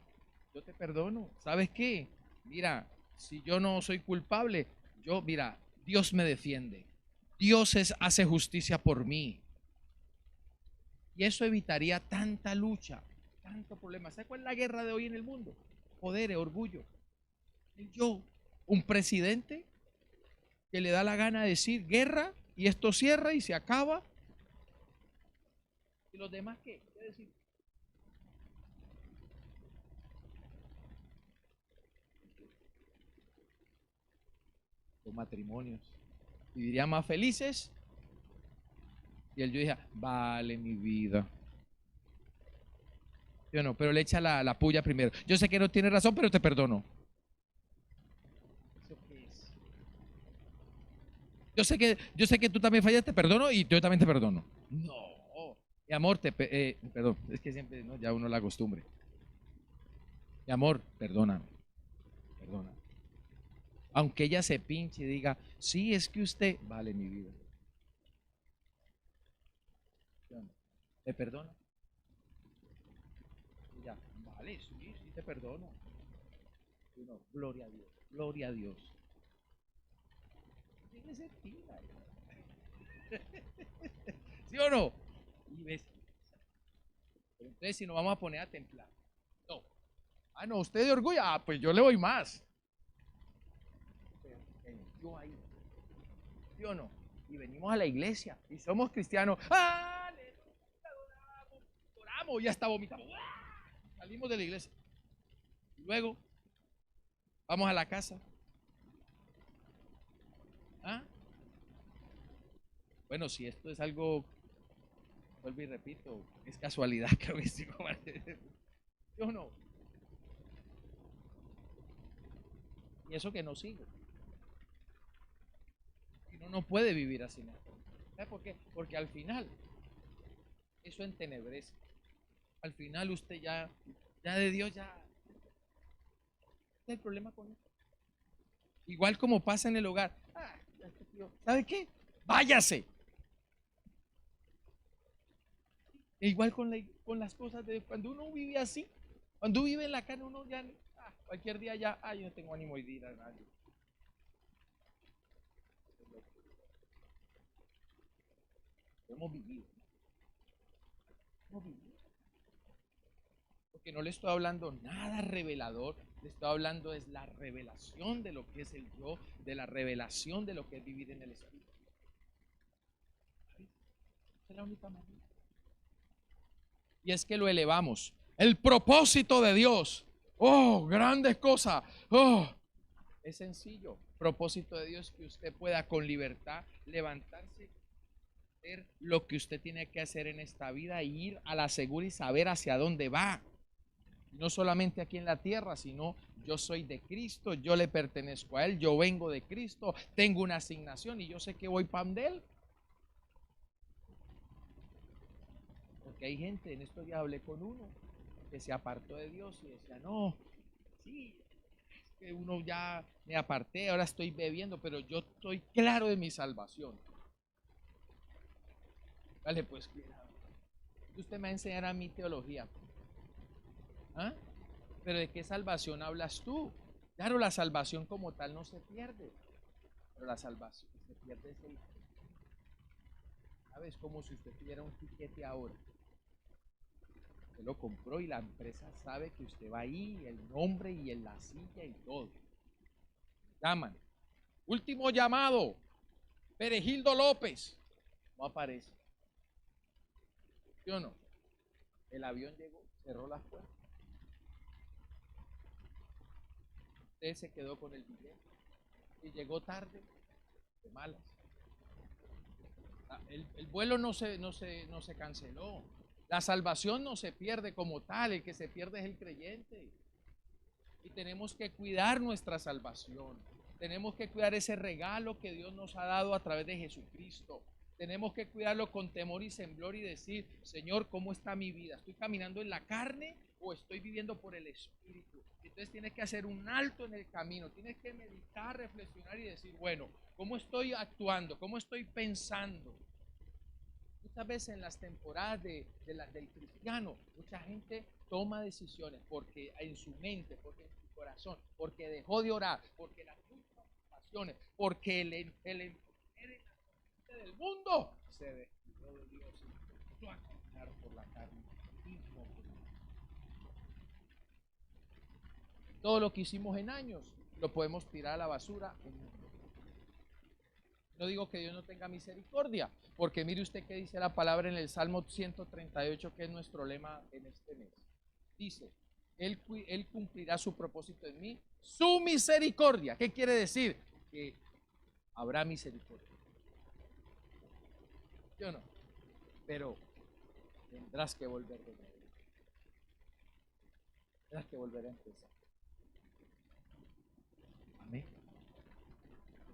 Yo te perdono. ¿Sabes qué? Mira, si yo no soy culpable, mira, Dios me defiende. Dios hace justicia por mí. Y eso evitaría tanta lucha, tanto problema. ¿Sabe cuál es la guerra de hoy en el mundo? Poder, orgullo. El yo, un presidente que le da la gana de decir guerra y esto cierra y se acaba. ¿Y los demás qué? ¿Qué decir? Los matrimonios vivirían más felices. Y él yo dije, vale mi vida. Yo no, pero le echa la puya primero. Yo sé que no tiene razón, pero te perdono. ¿Eso qué es? Yo sé que tú también fallaste, te perdono y yo también te perdono. No, mi amor, perdón, es que siempre, ¿no? Ya uno la costumbre. Mi amor, perdóname, perdóname. Aunque ella se pinche y diga, sí, es que usted, vale mi vida. ¿Te perdono? Y ya, vale, sí, sí te perdono. Y no, gloria a Dios, gloria a Dios. Tiene sentido. ¿Sí o no? Y ves, pero entonces si nos vamos a poner a templar. No. Ah, no, usted de orgullo. Ah, pues yo le voy más. nació ahí. ¿Sí o no? Y venimos a la iglesia y somos cristianos. ¡Aleluya! Oramos y hasta vomitamos. Salimos de la iglesia. Luego vamos a la casa. ¿Ah? Bueno, si esto es algo, vuelvo y repito, es casualidad, creo que sí. ¿Sí o no? Y eso que no sigo. Y uno no puede vivir así. ¿No? ¿Sabe por qué? Porque al final, eso entenebrece. Al final usted ya de Dios ya. ¿Qué es el problema con eso? Igual como pasa en el hogar. ¿Sabe qué? Váyase. E igual con las cosas de cuando uno vive así, cuando vive en la carne, uno ya, cualquier día ya, yo no tengo ánimo de ir a nadie. Hemos vivido. Hemos vivido. Porque no le estoy hablando nada revelador, le estoy hablando es la revelación de lo que es el yo, de la revelación de lo que es vivir en el Espíritu. Esa es la única manera. Y es que lo elevamos. El propósito de Dios. Oh, grandes cosas. Oh, es sencillo. Propósito de Dios que usted pueda con libertad levantarse, hacer lo que usted tiene que hacer en esta vida, e ir a la segura y saber hacia dónde va. No solamente aquí en la tierra, sino yo soy de Cristo, yo le pertenezco a Él, yo vengo de Cristo, tengo una asignación y yo sé que voy para Él. Porque hay gente, en estos días hablé con uno que se apartó de Dios y decía, no, sí, es que uno ya me aparté, ahora estoy bebiendo, pero yo estoy claro de mi salvación. Vale, pues cuidado. Usted me va a enseñar a mi teología. ¿Ah? Pero ¿de qué salvación hablas tú? Claro, la salvación como tal no se pierde, pero la salvación que se pierde es el... ¿Sabes? Como si usted tuviera un tiquete ahora. Usted lo compró y la empresa sabe que usted va ahí, el nombre y en la silla y todo. Llaman. Último llamado. Perejildo López. No aparece. ¿Sí o no? El avión llegó, cerró las puertas. Usted se quedó con el billete y llegó tarde, de malas. El vuelo no se canceló. La salvación no se pierde como tal, el que se pierde es el creyente. Y tenemos que cuidar nuestra salvación. Tenemos que cuidar ese regalo que Dios nos ha dado a través de Jesucristo. Tenemos que cuidarlo con temor y temblor y decir, Señor, ¿cómo está mi vida? ¿Estoy caminando en la carne o estoy viviendo por el Espíritu? Entonces tienes que hacer un alto en el camino, tienes que meditar, reflexionar y decir, bueno, ¿cómo estoy actuando? ¿Cómo estoy pensando? Muchas veces en las temporadas del cristiano, mucha gente toma decisiones porque en su mente, porque en su corazón, porque dejó de orar, porque las pasiones, porque el del mundo se descuidó de Dios y empezó a caminar por la carne. Todo lo que hicimos en años lo podemos tirar a la basura en un... No digo que Dios no tenga misericordia, porque mire usted que dice la palabra en el Salmo 138, que es nuestro lema en este mes. Dice, Él cumplirá su propósito en mí, su misericordia. ¿Qué quiere decir? Que habrá misericordia. ¿Sí o no? Pero tendrás que volver de nuevo. Tendrás que volver a empezar. Amén.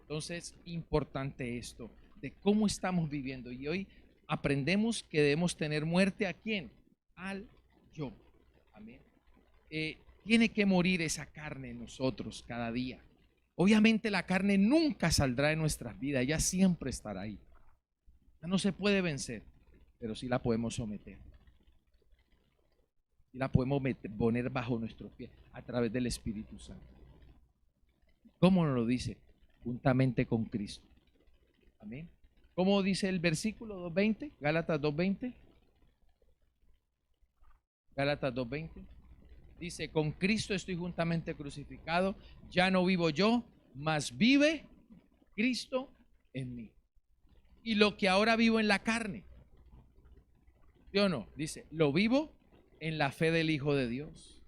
Entonces, importante esto, de cómo estamos viviendo. Y hoy aprendemos que debemos tener muerte ¿a quién? Al yo. Amén. Tiene que morir esa carne en nosotros cada día. Obviamente la carne nunca saldrá de nuestras vidas, ella siempre estará ahí. Ya no se puede vencer, pero sí la podemos someter. Y la podemos poner bajo nuestros pies a través del Espíritu Santo. ¿Cómo nos lo dice? Juntamente con Cristo. Amén. ¿Cómo dice el versículo 2:20? Gálatas 2:20. Gálatas 2:20. Dice, con Cristo estoy juntamente crucificado, ya no vivo yo, mas vive Cristo en mí. Y lo que ahora vivo en la carne, ¿sí o no? Dice, lo vivo en la fe del Hijo de Dios,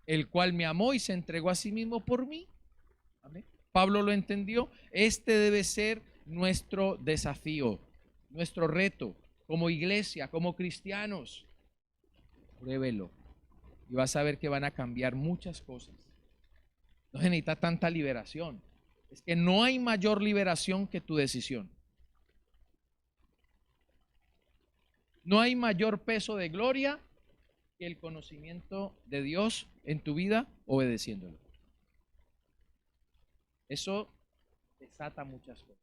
el cual me amó y se entregó a sí mismo por mí. Amén. Pablo lo entendió. Este debe ser nuestro desafío, nuestro reto como iglesia, como cristianos. Pruébelo y vas a ver que van a cambiar muchas cosas. No se necesita tanta liberación. Es que no hay mayor liberación que tu decisión. No hay mayor peso de gloria que el conocimiento de Dios en tu vida obedeciéndolo. Eso desata muchas cosas.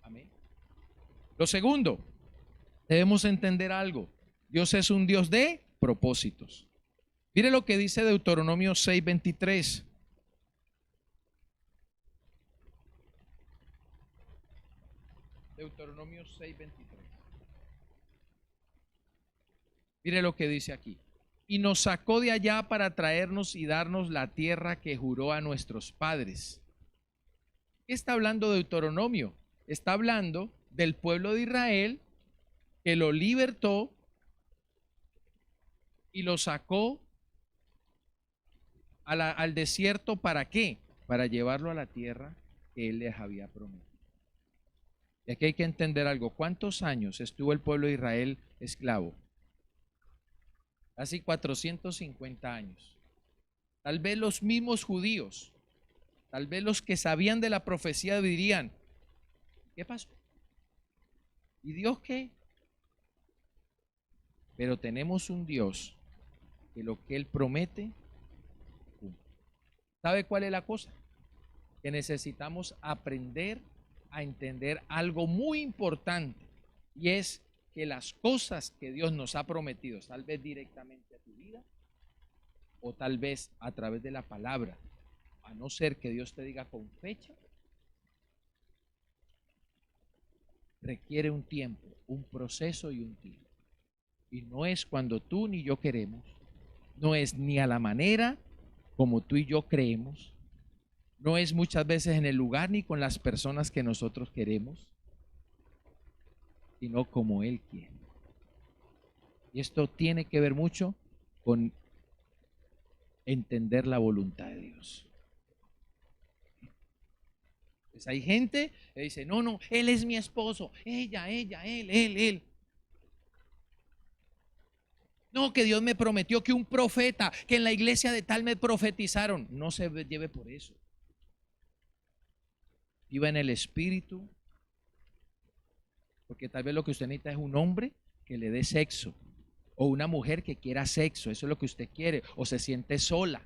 Amén. Lo segundo, debemos entender algo. Dios es un Dios de propósitos. Mire lo que dice Deuteronomio 6:23. Deuteronomio 6:23. Mire lo que dice aquí. Y nos sacó de allá para traernos y darnos la tierra que juró a nuestros padres. ¿Qué está hablando Deuteronomio? Está hablando del pueblo de Israel que lo libertó y lo sacó al desierto. ¿Para qué? Para llevarlo a la tierra que él les había prometido. Y aquí hay que entender algo. ¿Cuántos años estuvo el pueblo de Israel esclavo? Casi 450 años. Tal vez los mismos judíos, tal vez los que sabían de la profecía dirían, ¿qué pasó? ¿Y Dios qué? Pero tenemos un Dios que lo que Él promete, cumple. ¿Sabe cuál es la cosa? Que necesitamos aprender a entender algo muy importante, y es que las cosas que Dios nos ha prometido, tal vez directamente a tu vida o tal vez a través de la palabra, a no ser que Dios te diga con fecha, requiere un tiempo, un proceso y un tiempo. Y no es cuando tú ni yo queremos, no es ni a la manera como tú y yo creemos, no es muchas veces en el lugar ni con las personas que nosotros queremos, sino como Él quiere. Y esto tiene que ver mucho con entender la voluntad de Dios. Pues hay gente que dice, no, no, él es mi esposo, ella, él. No, que Dios me prometió que un profeta, que en la iglesia de tal me profetizaron. No se lleve por eso. Viva en el Espíritu, porque tal vez lo que usted necesita es un hombre que le dé sexo, o una mujer que quiera sexo. Eso es lo que usted quiere, o se siente sola,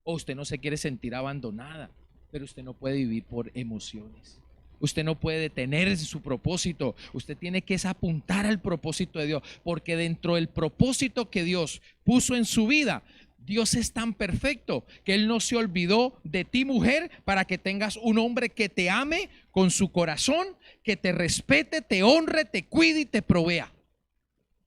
o usted no se quiere sentir abandonada, pero usted no puede vivir por emociones. Usted no puede detener su propósito. Usted tiene que apuntar al propósito de Dios, porque dentro del propósito que Dios puso en su vida, Dios es tan perfecto que Él no se olvidó de ti, mujer, para que tengas un hombre que te ame con su corazón, que te respete, te honre, te cuide y te provea.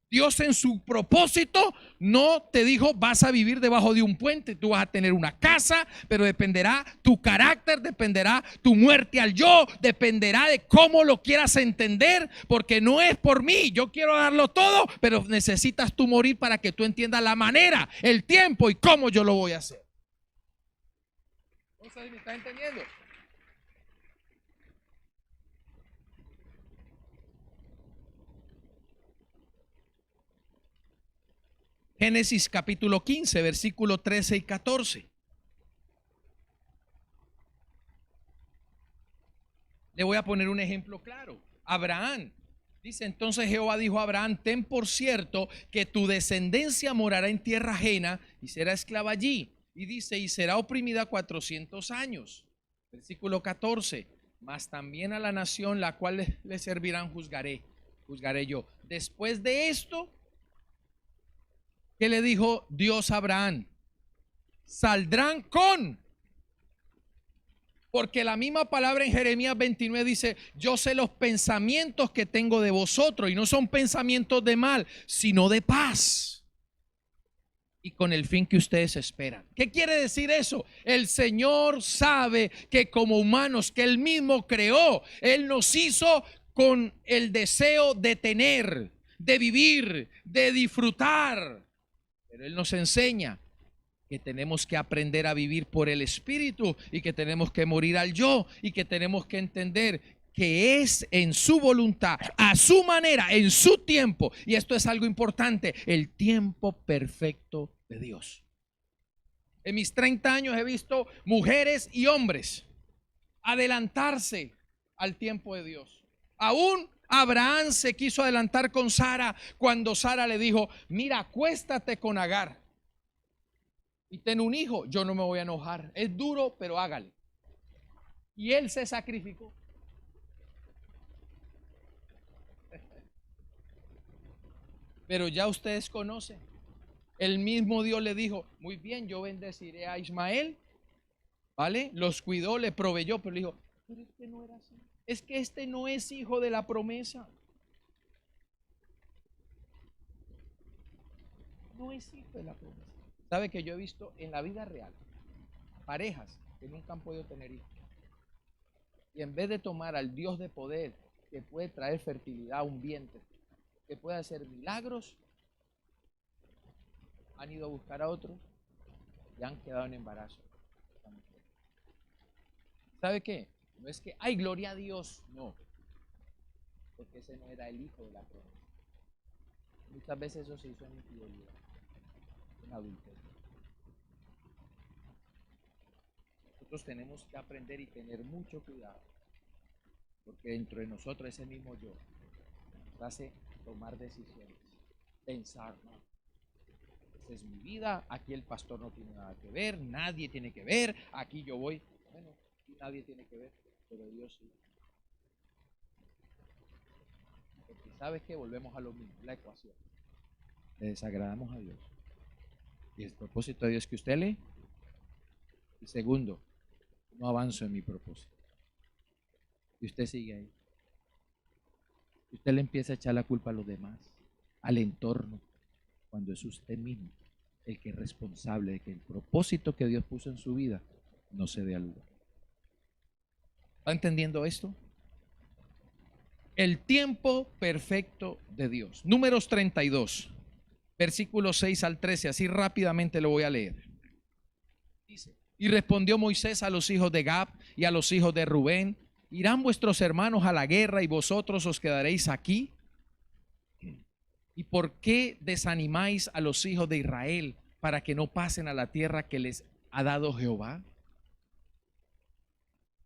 Dios en su propósito no te dijo vas a vivir debajo de un puente, tú vas a tener una casa, pero dependerá tu carácter, dependerá tu muerte al yo, dependerá de cómo lo quieras entender, porque no es por mí, yo quiero darlo todo, pero necesitas tú morir para que tú entiendas la manera, el tiempo y cómo yo lo voy a hacer. ¿No sabes si me estás entendiendo? Génesis capítulo 15, versículo 13 y 14. Le voy a poner un ejemplo claro. Abraham. Dice, entonces Jehová dijo a Abraham, ten por cierto que tu descendencia morará en tierra ajena y será esclava allí. Y dice, y será oprimida 400 años. Versículo 14. Mas también a la nación la cual le servirán juzgaré yo. Después de esto, ¿qué le dijo Dios a Abraham? Saldrán con. Porque la misma palabra en Jeremías 29 dice, yo sé los pensamientos que tengo de vosotros, y no son pensamientos de mal, sino de paz. y con el fin que ustedes esperan. ¿Qué quiere decir eso? El Señor sabe que como humanos que Él mismo creó, Él nos hizo con el deseo de tener, de vivir, de disfrutar. Pero Él nos enseña que tenemos que aprender a vivir por el Espíritu y que tenemos que morir al yo y que tenemos que entender que es en su voluntad, a su manera, en su tiempo. Y esto es algo importante, el tiempo perfecto de Dios. En mis 30 años he visto mujeres y hombres adelantarse al tiempo de Dios. Aún Abraham se quiso adelantar con Sara cuando Sara le dijo, mira, acuéstate con Agar y ten un hijo. Yo no me voy a enojar, es duro, pero hágale. Y él se sacrificó. Pero ya ustedes conocen, el mismo Dios le dijo, muy bien, yo bendeciré a Ismael, ¿vale? Los cuidó, le proveyó, pero le dijo, pero es que no era así. Es que este no es hijo de la promesa. No es hijo de la promesa. ¿Sabe que yo he visto en la vida real parejas que nunca han podido tener hijos? Y en vez de tomar al Dios de poder que puede traer fertilidad a un vientre, que puede hacer milagros, han ido a buscar a otros y han quedado en embarazo. ¿Sabe qué? No es que, ay, gloria a Dios, no, porque ese no era el hijo de la promesa. Muchas veces eso se hizo en infidelidad, en adulterio. Nosotros tenemos que aprender y tener mucho cuidado, porque dentro de nosotros ese mismo yo nos hace tomar decisiones, pensar, ¿no? Esa es mi vida, aquí el pastor no tiene nada que ver, nadie tiene que ver, aquí yo voy, bueno, aquí nadie tiene que ver, pero Dios sí. Porque sabes que volvemos a lo mismo, la ecuación. Le desagradamos a Dios. Y el propósito de Dios es que usted lee. Y segundo, no avanzo en mi propósito. Y usted sigue ahí. Y usted le empieza a echar la culpa a los demás, al entorno, cuando es usted mismo el que es responsable de que el propósito que Dios puso en su vida no se dé a lugar. ¿Está entendiendo esto? El tiempo perfecto de Dios. Números 32, versículos 6 al 13, así rápidamente lo voy a leer. Dice, y respondió Moisés a los hijos de Gad y a los hijos de Rubén, ¿irán vuestros hermanos a la guerra y vosotros os quedaréis aquí? ¿Y por qué desanimáis a los hijos de Israel para que no pasen a la tierra que les ha dado Jehová?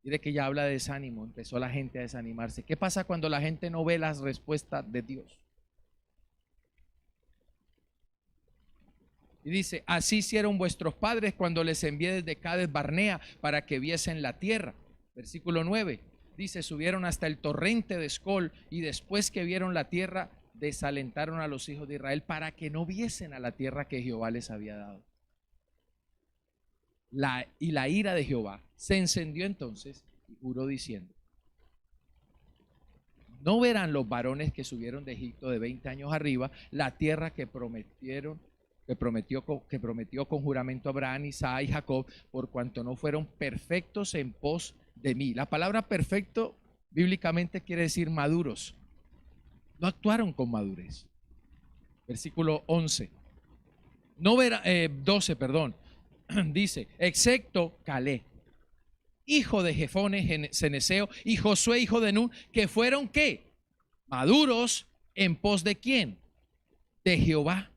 Mire que ya habla de desánimo, empezó la gente a desanimarse. ¿Qué pasa cuando la gente no ve las respuestas de Dios? Y dice, así hicieron vuestros padres cuando les envié desde Cades Barnea para que viesen la tierra. Versículo 9, dice, subieron hasta el torrente de Escol y después que vieron la tierra, desalentaron a los hijos de Israel para que no viesen a la tierra que Jehová les había dado. Y la ira de Jehová se encendió entonces y juró diciendo, no verán los varones que subieron de Egipto de 20 años arriba la tierra que prometió con juramento a Abraham, Isaac y Jacob, por cuanto no fueron perfectos en pos de mí. La palabra perfecto bíblicamente quiere decir maduros. No actuaron con madurez. Versículo 11. No verá, 12, perdón. Dice, excepto Caleb, hijo de Jefone Ceneseo, y Josué, hijo de Nun, que fueron ¿qué? Maduros en pos de ¿quién? De Jehová.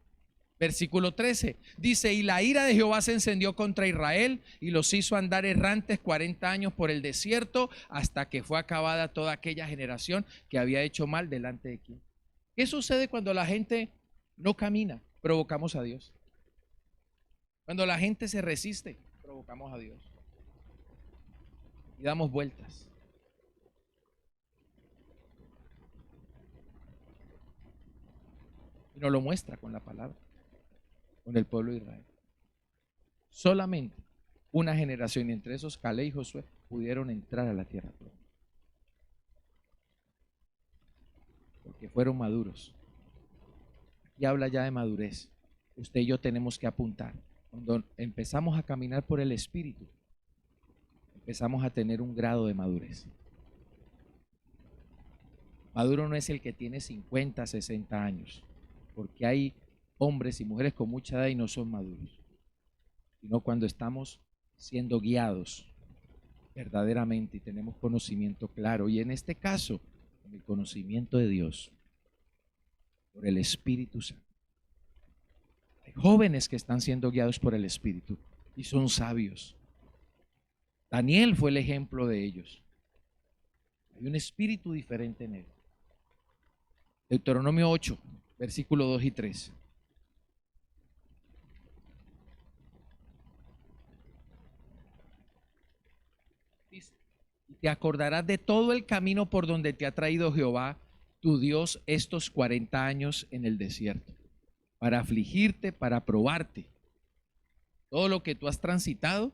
Versículo 13 dice, y la ira de Jehová se encendió contra Israel y los hizo andar errantes 40 años por el desierto hasta que fue acabada toda aquella generación que había hecho mal delante de quién. ¿Qué sucede cuando la gente no camina? Provocamos a Dios. Cuando la gente se resiste, provocamos a Dios y damos vueltas. Y nos lo muestra con la palabra, con el pueblo de Israel. Solamente una generación, y entre esos Caleb y Josué, pudieron entrar a la tierra prometida, porque fueron maduros. Y habla ya de madurez. usted y yo tenemos que apuntar. Cuando empezamos a caminar por el Espíritu, empezamos a tener un grado de madurez. Maduro no es el que tiene 50, 60 años, porque hay hombres y mujeres con mucha edad y no son maduros, sino cuando estamos siendo guiados verdaderamente y tenemos conocimiento claro. Y en este caso, el conocimiento de Dios por el Espíritu Santo. Hay jóvenes que están siendo guiados por el Espíritu y son sabios. Daniel fue el ejemplo de ellos. Hay un espíritu diferente en él. Deuteronomio 8, versículos 2 y 3. Dice: y te acordarás de todo el camino por donde te ha traído Jehová, tu Dios, estos 40 años en el desierto, para afligirte, para probarte. Todo lo que tú has transitado,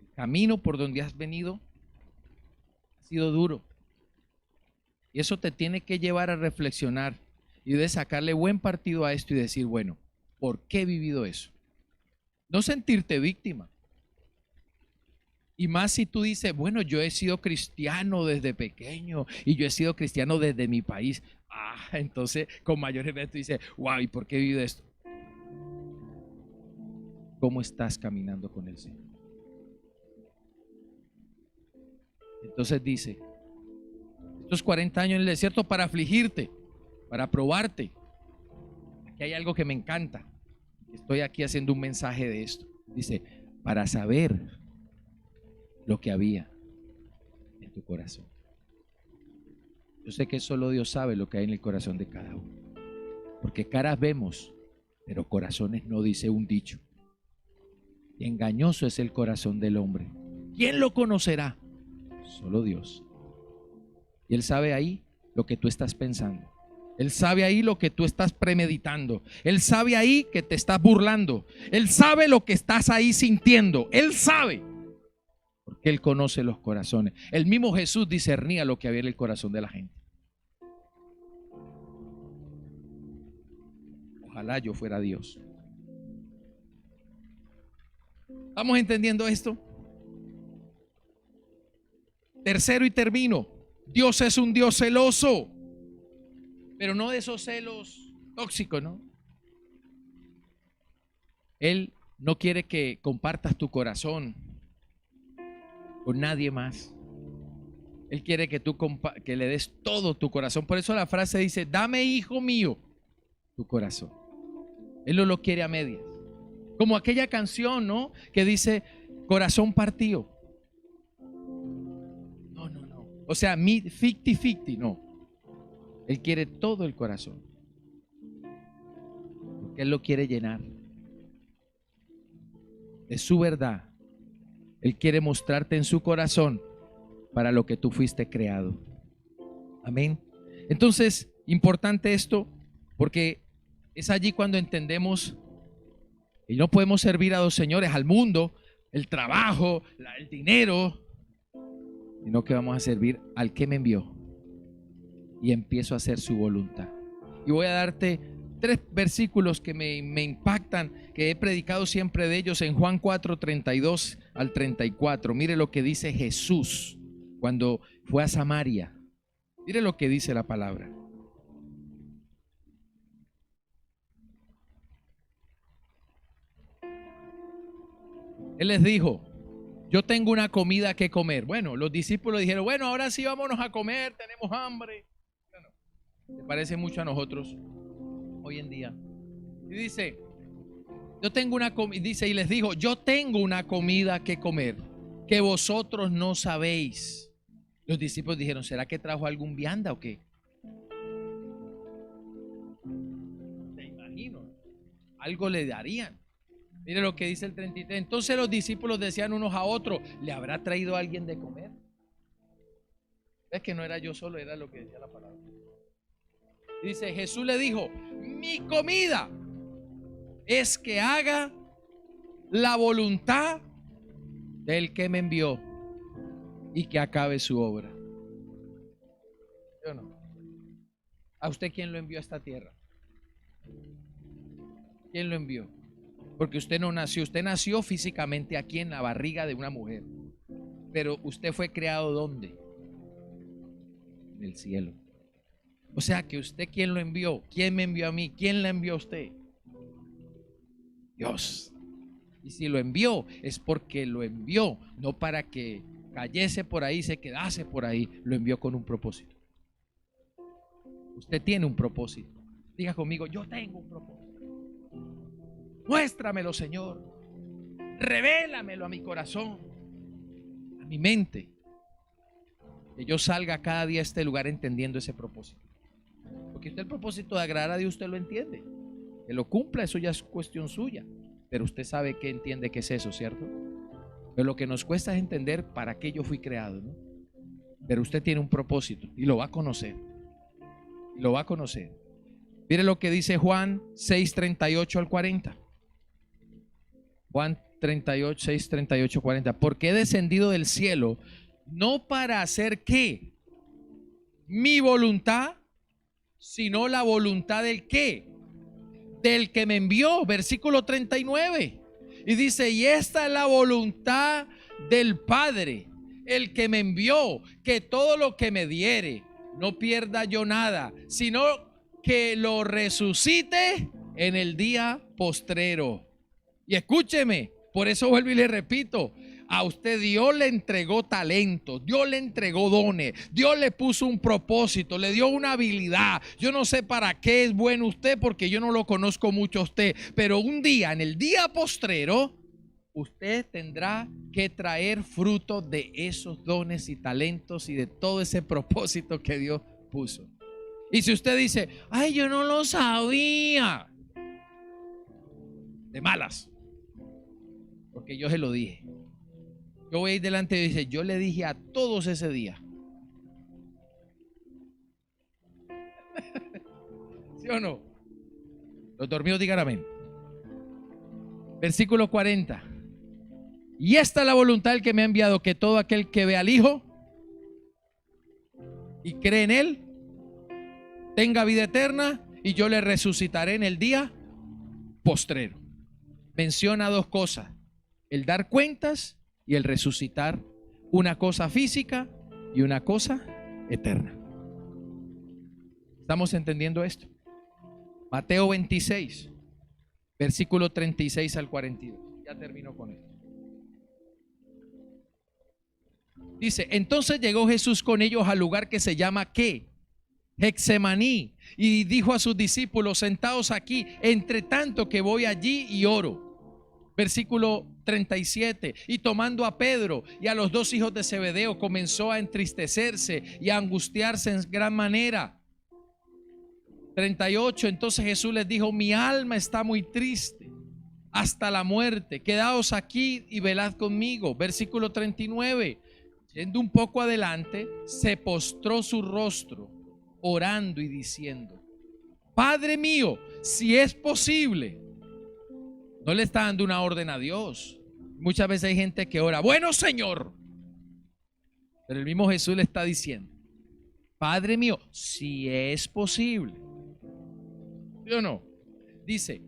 el camino por donde has venido, ha sido duro. Y eso te tiene que llevar a reflexionar y de sacarle buen partido a esto y decir, bueno, ¿por qué he vivido eso? No sentirte víctima. Y más si tú dices, bueno, yo he sido cristiano desde pequeño y yo he sido cristiano desde mi país. Entonces con mayor respeto tú dices, wow, ¿y por qué he vivido esto? ¿Cómo estás caminando con el Señor? Entonces dice, estos 40 años en el desierto para afligirte, para probarte. Aquí hay algo que me encanta. Estoy aquí haciendo un mensaje de esto. Dice, para saber lo que había en tu corazón. Yo sé que solo Dios sabe lo que hay en el corazón de cada uno. Porque caras vemos, pero corazones no, dice un dicho. Y engañoso es el corazón del hombre. ¿Quién lo conocerá? Solo Dios. Y Él sabe ahí lo que tú estás pensando. Él sabe ahí lo que tú estás premeditando. Él sabe ahí que te estás burlando. Él sabe lo que estás ahí sintiendo. Él sabe. Porque Él conoce los corazones. El mismo Jesús discernía lo que había en el corazón de la gente. Ojalá yo fuera Dios. ¿Estamos entendiendo esto? Tercero y termino. Dios es un Dios celoso, pero no de esos celos tóxicos, ¿no? Él no quiere que compartas tu corazón con nadie más. Él quiere que tú que le des todo tu corazón. Por eso la frase dice, dame, hijo mío, tu corazón. Él no lo quiere a medias. Como aquella canción, ¿no? Que dice, corazón partido. No, no, no. O sea, 50-50, no. Él quiere todo el corazón. Porque Él lo quiere llenar de su verdad. Él quiere mostrarte en su corazón para lo que tú fuiste creado. Amén. Entonces, importante esto, porque es allí cuando entendemos y no podemos servir a dos señores, al mundo, el trabajo, el dinero, sino que vamos a servir al que me envió y empiezo a hacer su voluntad. Y voy a darte 3 versículos que me impactan, que he predicado siempre de ellos en Juan 4, 32 al 34. Mire lo que dice Jesús cuando fue a Samaria. Mire lo que dice la palabra. Él les dijo, yo tengo una comida que comer. Bueno, los discípulos dijeron, bueno, ahora sí vámonos a comer, tenemos hambre. Bueno, se parece mucho a nosotros hoy en día. Y dice, yo tengo una comida, dice, y les dijo, yo tengo una comida que comer, que vosotros no sabéis. Los discípulos dijeron, ¿será que trajo algún vianda o qué? Te imagino, algo le darían. Mire lo que dice el 33. Entonces los discípulos decían unos a otros, ¿le habrá traído alguien de comer? Es que no era yo solo, era lo que decía la palabra. Dice, Jesús le dijo, mi comida es que haga la voluntad del que me envió y que acabe su obra. ¿Sí o no? ¿A usted quién lo envió a esta tierra? ¿Quién lo envió? Porque usted nació físicamente aquí en la barriga de una mujer, pero usted fue creado ¿dónde? En el cielo. O sea que usted, ¿quién lo envió? ¿Quién me envió a mí? ¿Quién la envió a usted? Dios. Y si lo envió, es porque lo envió, no para que cayese por ahí, se quedase por ahí. Lo envió con un propósito. Usted tiene un propósito. Diga conmigo, yo tengo un propósito. Muéstramelo, Señor. Revélamelo a mi corazón, a mi mente. Que yo salga cada día a este lugar entendiendo ese propósito. Porque usted el propósito de agradar a Dios, usted lo entiende. Que lo cumpla, eso ya es cuestión suya. Pero usted sabe que entiende que es eso, ¿cierto? Pero lo que nos cuesta es entender para qué yo fui creado, ¿no? Pero usted tiene un propósito y lo va a conocer. Y lo va a conocer. Mire lo que dice Juan 6:38 al 40. Juan 38, 6, 38, 40. Porque he descendido del cielo no para hacer ¿qué? Mi voluntad, sino la voluntad del ¿qué? Del que me envió. Versículo 39. Y dice, y esta es la voluntad del Padre, el que me envió, que todo lo que me diere, no pierda yo nada, sino que lo resucite en el día postrero. Y escúcheme, por eso vuelvo y le repito, a usted Dios le entregó talentos, Dios le entregó dones, Dios le puso un propósito, le dio una habilidad. Yo no sé para qué es bueno usted, porque yo no lo conozco mucho a usted, pero un día, en el día postrero, usted tendrá que traer fruto de esos dones y talentos y de todo ese propósito que Dios puso. Y si usted dice, ay, yo no lo sabía, de malas, porque yo se lo dije. Yo voy a ir delante y dice, yo le dije a todos ese día. ¿Sí o no? Los dormidos digan amén. Versículo 40. Y esta es la voluntad del que me ha enviado, que todo aquel que ve al Hijo y cree en Él tenga vida eterna, y yo le resucitaré en el día postrero. Menciona dos cosas: el dar cuentas y el resucitar. Una cosa física y una cosa eterna. ¿Estamos entendiendo esto? Mateo 26, versículo 36 al 42. Ya termino con esto. Dice, entonces llegó Jesús con ellos al lugar que se llama ¿qué? Getsemaní, y dijo a sus discípulos, sentaos aquí, entre tanto que voy allí y oro. Versículo 37. Y tomando a Pedro y a los dos hijos de Zebedeo, comenzó a entristecerse y a angustiarse en gran manera. 38. Entonces Jesús les dijo, mi alma está muy triste hasta la muerte, quedaos aquí y velad conmigo. Versículo 39. Yendo un poco adelante, se postró su rostro, orando y diciendo, Padre mío, si es posible. No le está dando una orden a Dios. Muchas veces hay gente que ora, bueno, Señor. Pero el mismo Jesús le está diciendo, Padre mío, si es posible. ¿Sí o no? Dice,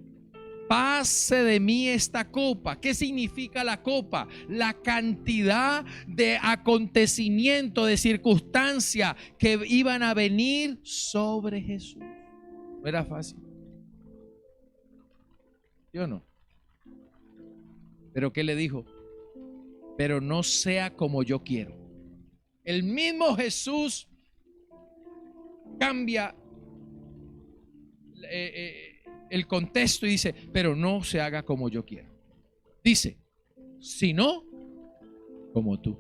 pase de mí esta copa. ¿Qué significa la copa? La cantidad de acontecimientos, de circunstancias que iban a venir sobre Jesús. No era fácil. ¿Sí o no? Pero ¿qué le dijo? Pero no sea como yo quiero. El mismo Jesús cambia el contexto y dice, pero no se haga como yo quiero. Dice, sino como tú.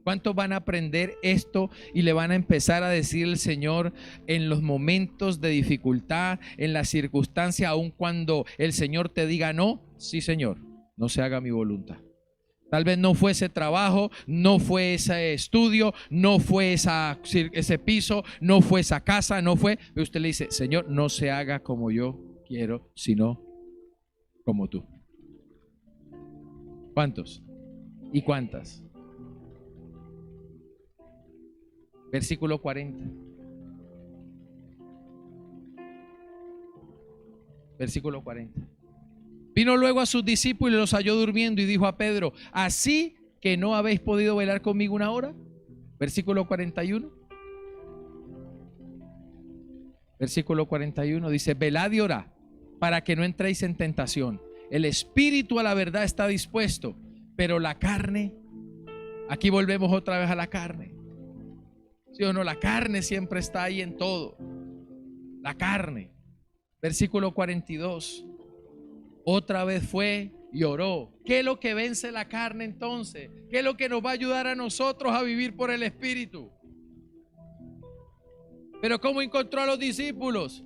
¿Cuántos van a aprender esto y le van a empezar a decir al Señor en los momentos de dificultad, en la circunstancia, aun cuando el Señor te diga no? Sí, Señor, no se haga mi voluntad. Tal vez no fue ese trabajo, no fue ese estudio, no fue ese piso, no fue esa casa, no fue. Pero usted le dice, Señor, no se haga como yo quiero, sino como tú. ¿Cuántos? ¿Y cuántas? Versículo 40. Versículo 40. Vino luego a sus discípulos y los halló durmiendo y dijo a Pedro: ¿así que no habéis podido velar conmigo una hora? Versículo 41. Versículo 41 dice: velad y orad para que no entréis en tentación. El espíritu a la verdad está dispuesto, pero la carne, aquí volvemos otra vez a la carne. ¿Sí o no? La carne siempre está ahí en todo. La carne. Versículo 42. Otra vez fue y oró. ¿Qué es lo que vence la carne entonces? ¿Qué es lo que nos va a ayudar a nosotros a vivir por el espíritu? Pero ¿cómo encontró a los discípulos?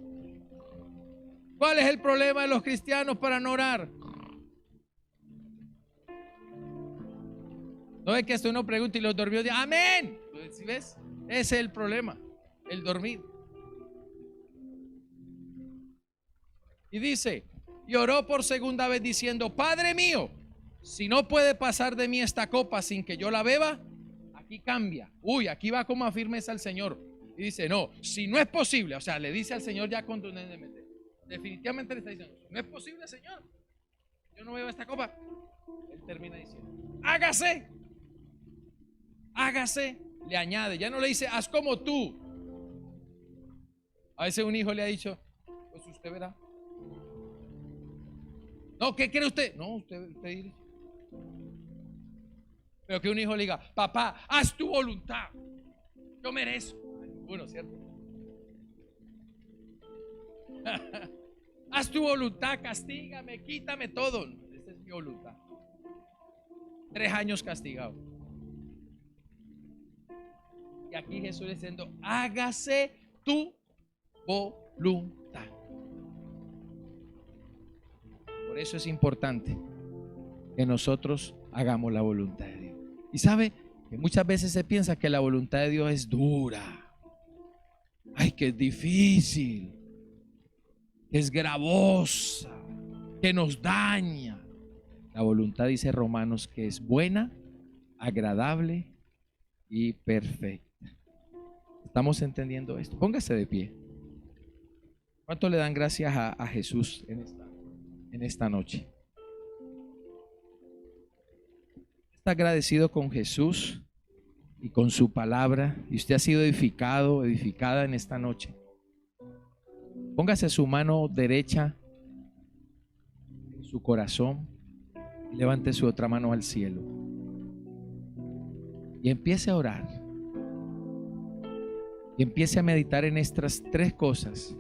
¿Cuál es el problema de los cristianos para no orar? No es que esto uno pregunta y los dormió. Amén. ¿Sí ves? Ese es el problema, el dormir. Y dice, y oró por segunda vez diciendo: Padre mío, si no puede pasar de mí esta copa sin que yo la beba. Aquí cambia. Uy, aquí va como a firmeza al Señor. Y dice: no, si no es posible. O sea, le dice al Señor ya contundentemente. Definitivamente le está diciendo: no es posible, Señor, yo no bebo esta copa. Él termina diciendo: hágase. Hágase. Le añade, ya no le dice: haz como tú. A veces un hijo le ha dicho: pues usted verá. No, ¿qué quiere usted? No, usted dirige. Pero que un hijo le diga: papá, haz tu voluntad, yo merezco. Bueno, ¿cierto? Haz tu voluntad, castígame, quítame todo. Esta es mi voluntad. 3 años castigado. Y aquí Jesús diciendo: hágase tu voluntad. Por eso es importante que nosotros hagamos la voluntad de Dios. Y sabe que muchas veces se piensa que la voluntad de Dios es dura. Ay, que es difícil, que es gravosa, que nos daña. La voluntad, dice Romanos, que es buena, agradable y perfecta. ¿Estamos entendiendo esto? Póngase de pie. ¿Cuánto le dan gracias a Jesús en esta noche? ¿Está agradecido con Jesús y con su palabra? Y usted ha sido edificado, edificada en esta noche. Póngase su mano derecha en su corazón y levante su otra mano al cielo. Y empiece a orar. Y empiece a meditar en estas 3 cosas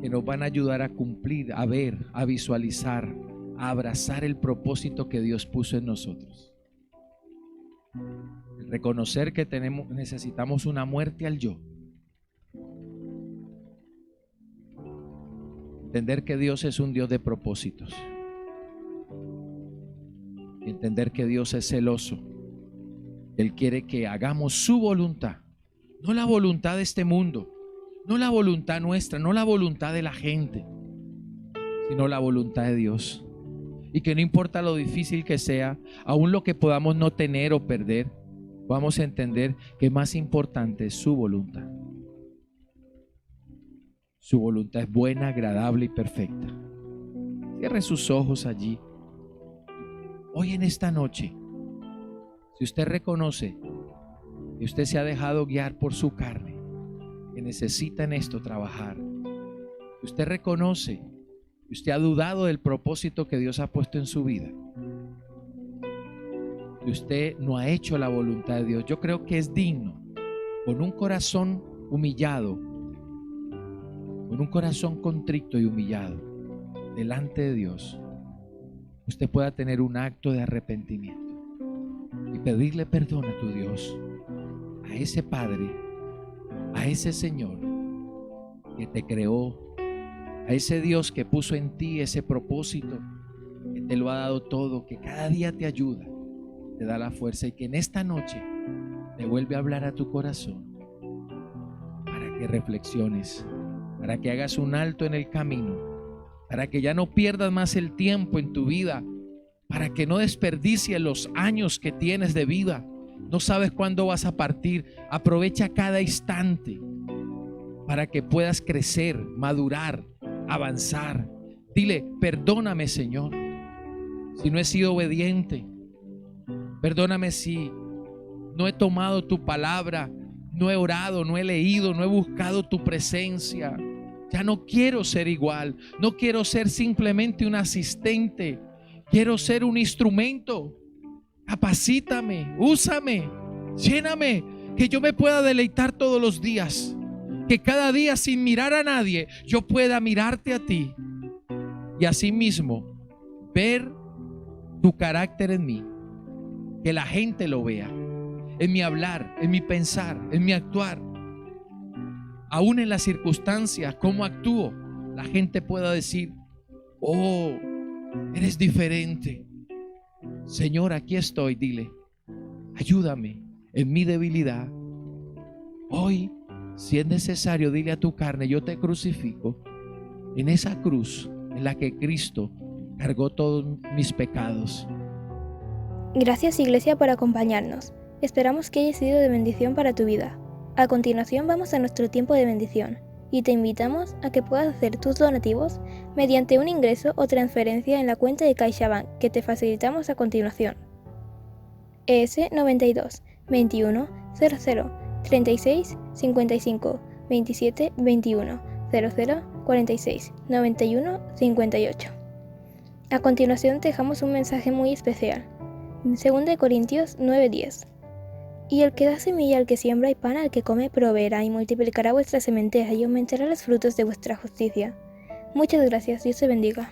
que nos van a ayudar a cumplir, a ver, a visualizar, a abrazar el propósito que Dios puso en nosotros. El reconocer que necesitamos una muerte al yo. Entender que Dios es un Dios de propósitos. Y entender que Dios es celoso. Él quiere que hagamos su voluntad. No la voluntad de este mundo, no la voluntad nuestra, no la voluntad de la gente, sino la voluntad de Dios. Y que no importa lo difícil que sea, aún lo que podamos no tener o perder, vamos a entender que más importante es su voluntad. Su voluntad es buena, agradable y perfecta. Cierre sus ojos allí. Hoy en esta noche, si usted reconoce y usted se ha dejado guiar por su carne, que necesita en esto trabajar, usted reconoce y usted ha dudado del propósito que Dios ha puesto en su vida, y usted no ha hecho la voluntad de Dios, yo creo que es digno, con un corazón humillado, con un corazón contrito y humillado delante de Dios, usted pueda tener un acto de arrepentimiento y pedirle perdón a tu Dios, a ese Padre, a ese Señor que te creó, a ese Dios que puso en ti ese propósito, que te lo ha dado todo, que cada día te ayuda, te da la fuerza, y que en esta noche te vuelve a hablar a tu corazón para que reflexiones, para que hagas un alto en el camino, para que ya no pierdas más el tiempo en tu vida, para que no desperdicies los años que tienes de vida. No sabes cuándo vas a partir. Aprovecha cada instante para que puedas crecer, madurar, avanzar, Dile, perdóname, Señor, si no he sido obediente. Perdóname si no he tomado tu palabra, no he orado, no he leído, no he buscado tu presencia. Ya no quiero ser igual. No quiero ser simplemente un asistente. Quiero ser un instrumento. Capacítame, úsame, lléname, que yo me pueda deleitar todos los días. Que cada día, sin mirar a nadie, yo pueda mirarte a ti. Y asimismo, ver tu carácter en mí. Que la gente lo vea. En mi hablar, en mi pensar, en mi actuar. Aún en las circunstancias, cómo actúo, la gente pueda decir, oh, eres diferente. Señor, aquí estoy, dile, ayúdame en mi debilidad. Hoy, si es necesario, dile a tu carne, yo te crucifico en esa cruz en la que Cristo cargó todos mis pecados.
Gracias, Iglesia, por acompañarnos. Esperamos que haya sido de bendición para tu vida. A continuación vamos a nuestro tiempo de bendición y te invitamos a que puedas hacer tus donativos mediante un ingreso o transferencia en la cuenta de CaixaBank que te facilitamos a continuación. ES 92 21 00 36 55 27 21 00 46 91 58. A continuación te dejamos un mensaje muy especial. 2 Corintios 9:10. Y el que da semilla al que siembra y pan al que come proveerá y multiplicará vuestra sementera y aumentará los frutos de vuestra justicia. Muchas gracias, Dios te bendiga.